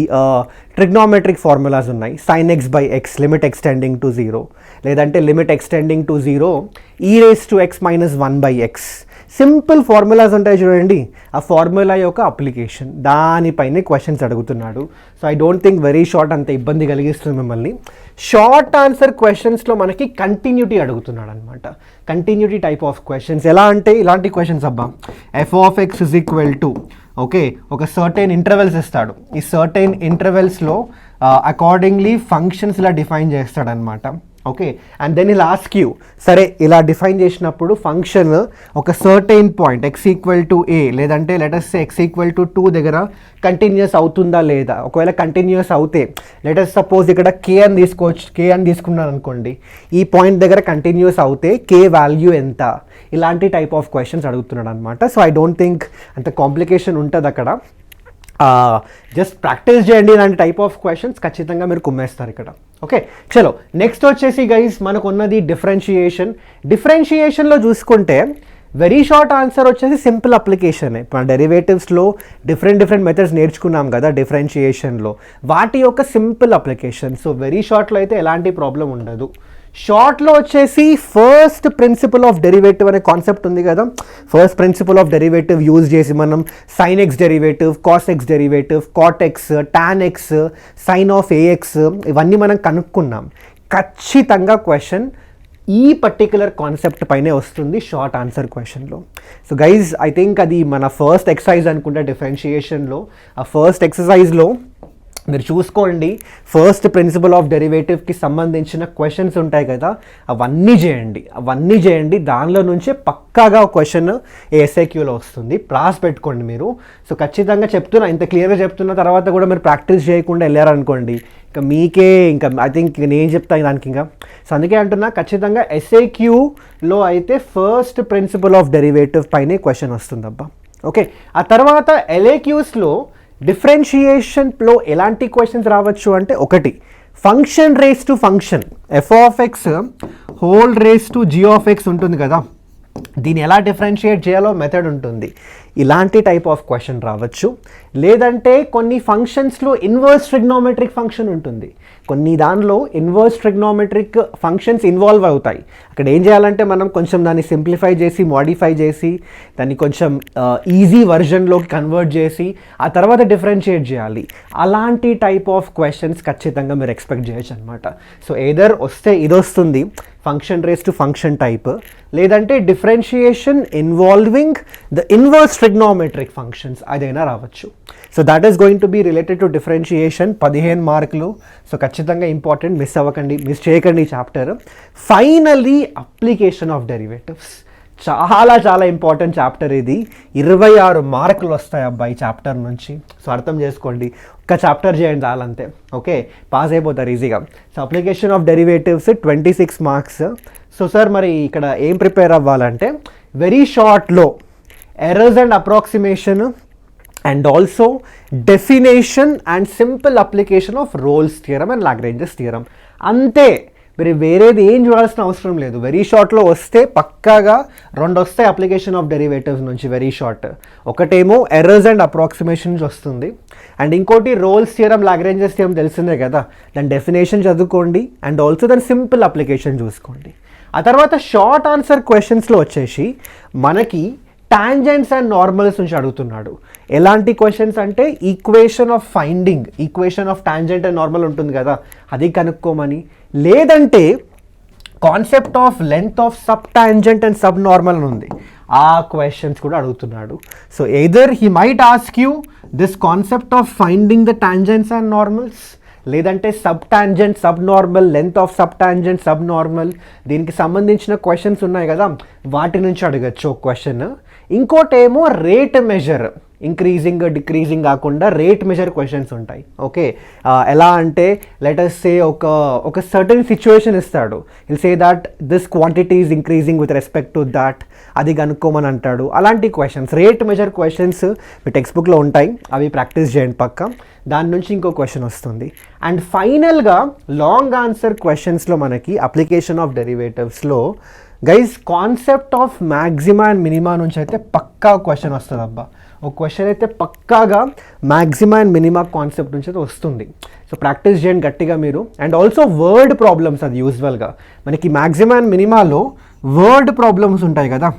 ట్రిగ్నోమెట్రిక్ ఫార్ములాస్ ఉన్నాయి. sin x by x, limit extending to 0, లేదంటే limit extending to 0 e⁻x - 1/x. Simple formulas ఉంటాయి చూడండి, ఆ ఫార్ములా యొక్క అప్లికేషన్, దానిపైనే క్వశ్చన్స్ అడుగుతున్నాడు. So I don't think very short అంత ఇబ్బంది కలిగిస్తుంది మిమ్మల్ని. షార్ట్ ఆన్సర్ క్వశ్చన్స్లో మనకి కంటిన్యూటీ అడుగుతున్నాడు అనమాట. కంటిన్యూటీ టైప్ ఆఫ్ క్వశ్చన్స్ ఎలా అంటే ఇలాంటి క్వశ్చన్స్ అబ్బా, f(x) = ఓకే ఒక సర్టెన్ ఇంటర్వెల్స్ ఇస్తాడు, ఈ సర్టెన్ ఇంటర్వెల్స్లో అకార్డింగ్లీ ఫంక్షన్స్ ఇలా డిఫైన్ చేస్తాడనమాట. ఓకే అండ్ దెన్ ఇలా ఆస్క్ యూ, సరే ఇలా డిఫైన్ చేసినప్పుడు ఫంక్షన్ ఒక సర్టెన్ పాయింట్ x = a, లేదంటే లెటస్ సే x = 2 దగ్గర కంటిన్యూస్ అవుతుందా లేదా. ఒకవేళ కంటిన్యూస్ అవుతే లెటస్ సపోజ్ ఇక్కడ k అని తీసుకున్నాను అనుకోండి, ఈ పాయింట్ దగ్గర కంటిన్యూస్ అవుతే k వాల్యూ ఎంత, ఇలాంటి టైప్ ఆఫ్ క్వశ్చన్స్ అడుగుతున్నాడు అనమాట. సో ఐ డోంట్ థింక్ అంత కాంప్లికేషన్ ఉంటుంది అక్కడ. జస్ట్ ప్రాక్టీస్ చేయండి, ఇలాంటి టైప్ ఆఫ్ క్వశ్చన్స్ ఖచ్చితంగా మీరు కుమ్మేస్తారు ఇక్కడ. ఓకే చలో నెక్స్ట్ వచ్చేసి గైస్ మనకు ఉన్నది డిఫరెన్షియేషన్. డిఫరెన్షియేషన్లో చూసుకుంటే వెరీ షార్ట్ ఆన్సర్ వచ్చేసి సింపుల్ అప్లికేషన్. మన డెరివేటివ్స్లో డిఫరెంట్ మెథడ్స్ నేర్చుకున్నాం కదా డిఫరెన్షియేషన్లో, వాటి యొక్క సింపుల్ అప్లికేషన్. సో వెరీ షార్ట్లో అయితే ఎలాంటి ప్రాబ్లం ఉండదు. షార్ట్లో వచ్చేసి ఫస్ట్ ప్రిన్సిపల్ ఆఫ్ డెరివేటివ్ అనే కాన్సెప్ట్ ఉంది కదా, first principle of derivative use చేసి మనం sin x derivative, cos x derivative, cot x, tan x, sin of ax ఇవన్నీ మనం కనుక్కున్నాం. ఖచ్చితంగా క్వశ్చన్ ఈ పర్టికులర్ కాన్సెప్ట్ పైనే వస్తుంది షార్ట్ ఆన్సర్ క్వశ్చన్లో. సో గైజ్ ఐ థింక్ అది మన ఫస్ట్ ఎక్సర్సైజ్ అనుకుంటా డిఫరెన్షియేషన్లో. ఆ ఫస్ట్ ఎక్సర్సైజ్లో మీరు చూసుకోండి, ఫస్ట్ ప్రిన్సిపల్ ఆఫ్ డెరివేటివ్కి సంబంధించిన క్వశ్చన్స్ ఉంటాయి కదా, అవన్నీ చేయండి. దానిలో నుంచే పక్కాగా ఒక క్వశ్చన్ ఎస్ఐక్యూలో వస్తుంది. ప్లాస్ పెట్టుకోండి మీరు. సో ఖచ్చితంగా చెప్తున్నా, ఇంత క్లియర్గా చెప్తున్న తర్వాత కూడా మీరు ప్రాక్టీస్ చేయకుండా వెళ్ళారనుకోండి, ఇంకా మీకే ఇంకా ఐ థింక్ నేను చెప్తాను దానికి ఇంకా. సో అందుకే అంటున్నా, ఖచ్చితంగా ఎస్ఐక్యూలో అయితే ఫస్ట్ ప్రిన్సిపల్ ఆఫ్ డెరివేటివ్ పైనే క్వశ్చన్ వస్తుందబ్బా. ఓకే ఆ తర్వాత ఎల్ఏక్యూస్లో డిఫరెన్షియేషన్లో ఎలాంటి క్వశ్చన్స్ రావచ్చు అంటే, ఒకటి function raise to function f(x) whole raise to g(x) ఉంటుంది కదా, దీన్ని ఎలా డిఫరెన్షియేట్ చేయాలో మెథడ్ ఉంటుంది. ఇలాంటి టైప్ ఆఫ్ క్వశ్చన్ రావచ్చు. లేదంటే కొన్ని ఫంక్షన్స్లో ఇన్వర్స్ ట్రిగ్నోమెట్రిక్ ఫంక్షన్ ఉంటుంది, కొన్ని దానిలో ఇన్వర్స్ ట్రిగ్నోమెట్రిక్ ఫంక్షన్స్ ఇన్వాల్వ్ అవుతాయి. అక్కడ ఏం చేయాలంటే మనం కొంచెం దాన్ని సింప్లిఫై చేసి, మోడిఫై చేసి, దాన్ని కొంచెం ఈజీ వర్జన్లోకి కన్వర్ట్ చేసి ఆ తర్వాత డిఫరెన్షియేట్ చేయాలి. అలాంటి టైప్ ఆఫ్ క్వశ్చన్స్ ఖచ్చితంగా మీరు ఎక్స్పెక్ట్ చేయొచ్చు అనమాట. సో ఏదర్ వస్తే ఇది వస్తుంది function raise to function type, లేదంటే differentiation involving the inverse trigonometric functions అదైనా రావచ్చు. So that is going to be related to differentiation. 15 మార్కులు. సో ఖచ్చితంగా ఇంపార్టెంట్, మిస్ చేయకండి ఈ chapter. Finally application of derivatives, చాలా ఇంపార్టెంట్ చాప్టర్ ఇది. 26 మార్కులు వస్తాయి అబ్బాయి ఈ చాప్టర్ నుంచి. సో అర్థం చేసుకోండి, ఒక్క చాప్టర్ చేయండి చాలంతే, ఓకే, పాస్ అయిపోతారు ఈజీగా. So application of derivatives 26 marks. So sir మరి ఇక్కడ ఏం ప్రిపేర్ అవ్వాలంటే వెరీ షార్ట్లో errors and approximation and also definition and simple application of Rolle's theorem and Lagrange's theorem, అంతే. మీరు వేరేది ఏం చూడాల్సిన అవసరం లేదు. వెరీ షార్ట్లో వస్తే పక్కాగా 2 వస్తాయి అప్లికేషన్ ఆఫ్ డెరివేటివ్స్ నుంచి. వెరీ షార్ట్ ఒకటేమో ఎర్రర్స్ అండ్ అప్రాక్సిమేషన్ నుంచి వస్తుంది, అండ్ ఇంకోటి రోల్స్ థియరమ్ లాగ్రేంజెస్ థియరమ్ తెలిసిందే కదా, దాని డెఫినేషన్ చదువుకోండి అండ్ ఆల్సో దాని సింపుల్ అప్లికేషన్ చూసుకోండి. ఆ తర్వాత షార్ట్ ఆన్సర్ క్వశ్చన్స్లో వచ్చేసి మనకి టాంజెంట్స్ అండ్ నార్మల్స్ నుంచి అడుగుతున్నాడు. ఎలాంటి క్వశ్చన్స్ అంటే equation of finding, equation of tangent and normal ఉంటుంది కదా, అది కనుక్కోమని, లేదంటే concept of length of sub tangent and sub normal అని ఉంది, ఆ క్వశ్చన్స్ కూడా అడుగుతున్నాడు. So either he might ask you this concept of finding the tangents and normals, లేదంటే sub tangent sub normal, length of sub tangent sub normal, దీనికి సంబంధించిన questions ఉన్నాయి కదా, వాటి నుంచి అడగచ్చు ఒక క్వశ్చన్. ఇంకోటేమో రేట్ మెజర్, ఇంక్రీజింగ్ డిక్రీజింగ్ కాకుండా రేట్ మెజర్ క్వశ్చన్స్ ఉంటాయి, ఓకే. ఎలా అంటే లెటస్ సే ఒక సర్టన్ సిచ్యువేషన్ ఇస్తాడు, will say that this quantity is increasing with respect to that, అది కనుక్కోమని అంటాడు. అలాంటి క్వశ్చన్స్, రేట్ మెజర్ క్వశ్చన్స్ మీ టెక్స్ట్ బుక్లో ఉంటాయి, అవి ప్రాక్టీస్ చేయండి పక్క. దాని నుంచి ఇంకో క్వశ్చన్ వస్తుంది. అండ్ ఫైనల్గా లాంగ్ ఆన్సర్ క్వశ్చన్స్లో మనకి అప్లికేషన్ ఆఫ్ డెరివేటివ్స్లో guys concept of maxima and minima నుంచి అయితే పక్కా క్వశ్చన్ వస్తుంది అబ్బా. ఒక క్వశ్చన్ అయితే పక్కాగా మ్యాక్సిమా అండ్ మినిమా కాన్సెప్ట్ నుంచి అయితే వస్తుంది. సో ప్రాక్టీస్ చేయండి గట్టిగా మీరు. అండ్ ఆల్సో వర్డ్ ప్రాబ్లమ్స్, అది యూజువల్గా మనకి మ్యాక్సిమా అండ్ మినిమాలో వర్డ్ ప్రాబ్లమ్స్ ఉంటాయి కదా,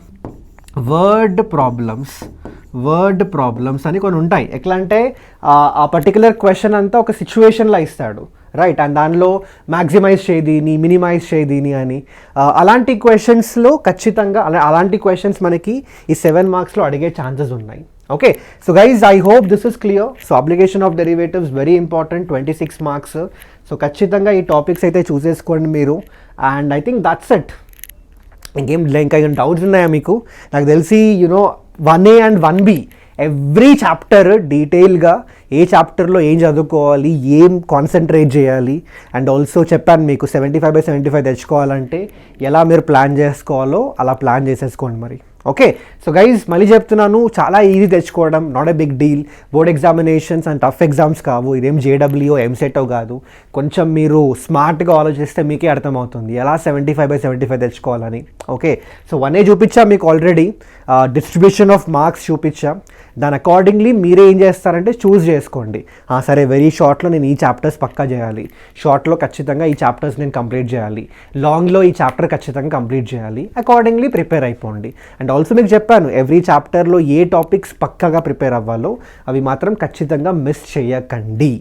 వర్డ్ ప్రాబ్లమ్స్ అని కొన్ని ఉంటాయి. ఎట్లా అంటే ఆ పర్టికులర్ క్వశ్చన్ అంతా ఒక సిచ్యువేషన్లో ఇస్తాడు, రైట్, అండ్ దానిలో మ్యాక్సిమైజ్ చేయదీని, మినిమైజ్ చేయదీని అని. అలాంటి క్వశ్చన్స్లో ఖచ్చితంగా అలాంటి క్వశ్చన్స్ మనకి ఈ 7 మార్క్స్లో అడిగే ఛాన్సెస్ ఉన్నాయి, okay. So guys I hope this is clear. So application of derivatives very important, 26 marks. So ఖచ్చితంగా ఈ టాపిక్స్ అయితే చూసేసుకోండి మీరు. And I think that's it. ఇంకా డౌట్స్ ఉన్నాయా మీకు? నాకు తెలిసి 1A and 1B every chapter డీటెయిల్గా ఏ చాప్టర్లో ఏం చదువుకోవాలి, ఏం కాన్సన్ట్రేట్ చేయాలి, అండ్ ఆల్సో చెప్పాను మీకు 75/75 తెచ్చుకోవాలంటే ఎలా మీరు ప్లాన్ చేసుకోవాలో అలా ప్లాన్ చేసేసుకోండి మరి, ఓకే. సో గైజ్ మళ్ళీ చెప్తున్నాను, చాలా ఈజీ తెచ్చుకోవడం, not a big deal. Board examinations and tough exams కావు, ఇదేం JEE ఎంసెట్ కాదు. కొంచెం మీరు స్మార్ట్గా ఆలోచిస్తే మీకే అర్థమవుతుంది ఎలా 75/75 తెచ్చుకోవాలని, ఓకే. సో 1A చూపించా మీకు ఆల్రెడీ, డిస్ట్రిబ్యూషన్ ఆఫ్ మార్క్స్ చూపించా. దాని అకార్డింగ్లీ మీరే ఏం చేస్తారంటే చూస్ చేసుకోండి. సరే వెరీ షార్ట్లో నేను ఈ చాప్టర్స్ పక్కా చేయాలి, షార్ట్లో ఖచ్చితంగా ఈ చాప్టర్స్ నేను కంప్లీట్ చేయాలి, లాంగ్లో ఈ చాప్టర్ ఖచ్చితంగా కంప్లీట్ చేయాలి, అకార్డింగ్లీ ప్రిపేర్ అయిపోండి. అండ్ ఆల్సో మీకు చెప్పాను ఎవ్రీ చాప్టర్లో ఏ టాపిక్స్ పక్కాగా ప్రిపేర్ అవ్వాలో అవి మాత్రం ఖచ్చితంగా మిస్ చేయకండి,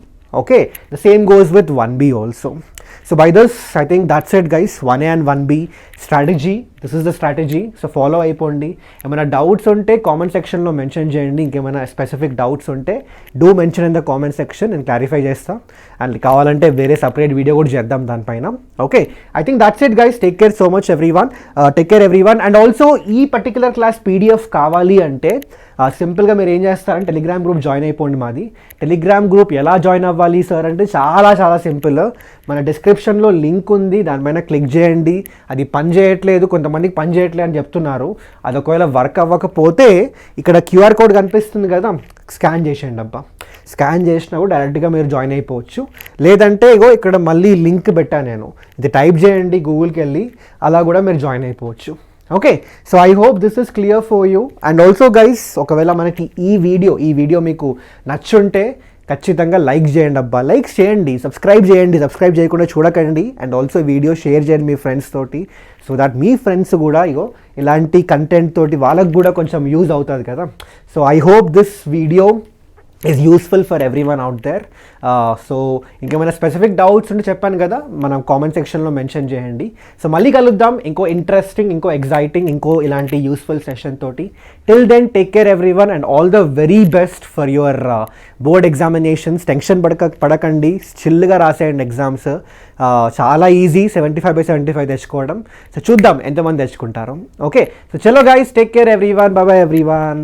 okay. The same goes with 1B also. So by this, I think that's it guys. 1A and 1B strategy. This is the strategy. So follow అయిపోండి. ఏమైనా డౌట్స్ ఉంటే కామెంట్ సెక్షన్లో మెన్షన్ చేయండి. ఇంకేమైనా స్పెసిఫిక్ డౌట్స్ ఉంటే do mention in the comment section, నేను clarify చేస్తాను. And కావాలంటే వేరే సపరేట్ వీడియో కూడా చేద్దాం దానిపైన, okay. I think that's it guys. Take care so much everyone. Take care everyone. And also ఈ పర్టికులర్ క్లాస్ PDF కావాలి అంటే సింపుల్గా మీరు ఏం చేస్తారంటే టెలిగ్రామ్ గ్రూప్ జాయిన్ అయిపోండి. మాది టెలిగ్రామ్ గ్రూప్ ఎలా జాయిన్ అవ్వాలి సార్ అంటే చాలా సింపుల్. మన డిస్క్రిప్షన్లో లింక్ ఉంది, దానిపైన క్లిక్ చేయండి. అది పని చేయట్లేదు, కొంతమందికి పని చేయట్లేదు అని చెప్తున్నారు. అది ఒకవేళ వర్క్ అవ్వకపోతే ఇక్కడ QR కోడ్ కనిపిస్తుంది కదా, స్కాన్ చేసేయండి అబ్బా. స్కాన్ చేసినా కూడా డైరెక్ట్గా మీరు జాయిన్ అయిపోవచ్చు. లేదంటే ఇక్కడ మళ్ళీ లింక్ పెట్టాను నేను, ఇది టైప్ చేయండి గూగుల్కి వెళ్ళి, అలా కూడా మీరు జాయిన్ అయిపోవచ్చు, okay. So I hope this is clear for you. And also guys, ఒకవేళ మనకి ఈ వీడియో మీకు నచ్చుంటే ఖచ్చితంగా లైక్ చేయండి అబ్బా, లైక్స్ చేయండి, సబ్స్క్రైబ్ చేయకుండా చూడకండి. అండ్ ఆల్సో వీడియో షేర్ చేయండి మీ ఫ్రెండ్స్ తోటి, సో దట్ మీ ఫ్రెండ్స్ కూడా ఇలాంటి కంటెంట్ తోటి వాళ్ళకు కూడా కొంచెం యూజ్ అవుతుంది కదా. So I hope this video is useful for everyone out there. So ఇంకేమైనా స్పెసిఫిక్ డౌట్స్ ఉంటే చెప్పాను కదా, మనం కామెంట్ సెక్షన్లో మెన్షన్ చేయండి. సో మళ్ళీ కలుద్దాం ఇంకో ఇంట్రెస్టింగ్, ఇంకో ఎగ్జైటింగ్, ఇంకో ఇలాంటి యూస్ఫుల్ సెషన్ తోటి. Till then take care everyone and all the very best for your board examinations. Tension పడకండి, చిల్లుగా రాసేయండి ఎగ్జామ్స్. చాలా ఈజీ 75/75 తెచ్చుకోవడం. సో చూద్దాం ఎంతమంది తెచ్చుకుంటారు. ఓకే, సో చలో guys, take care everyone, bye bye every one.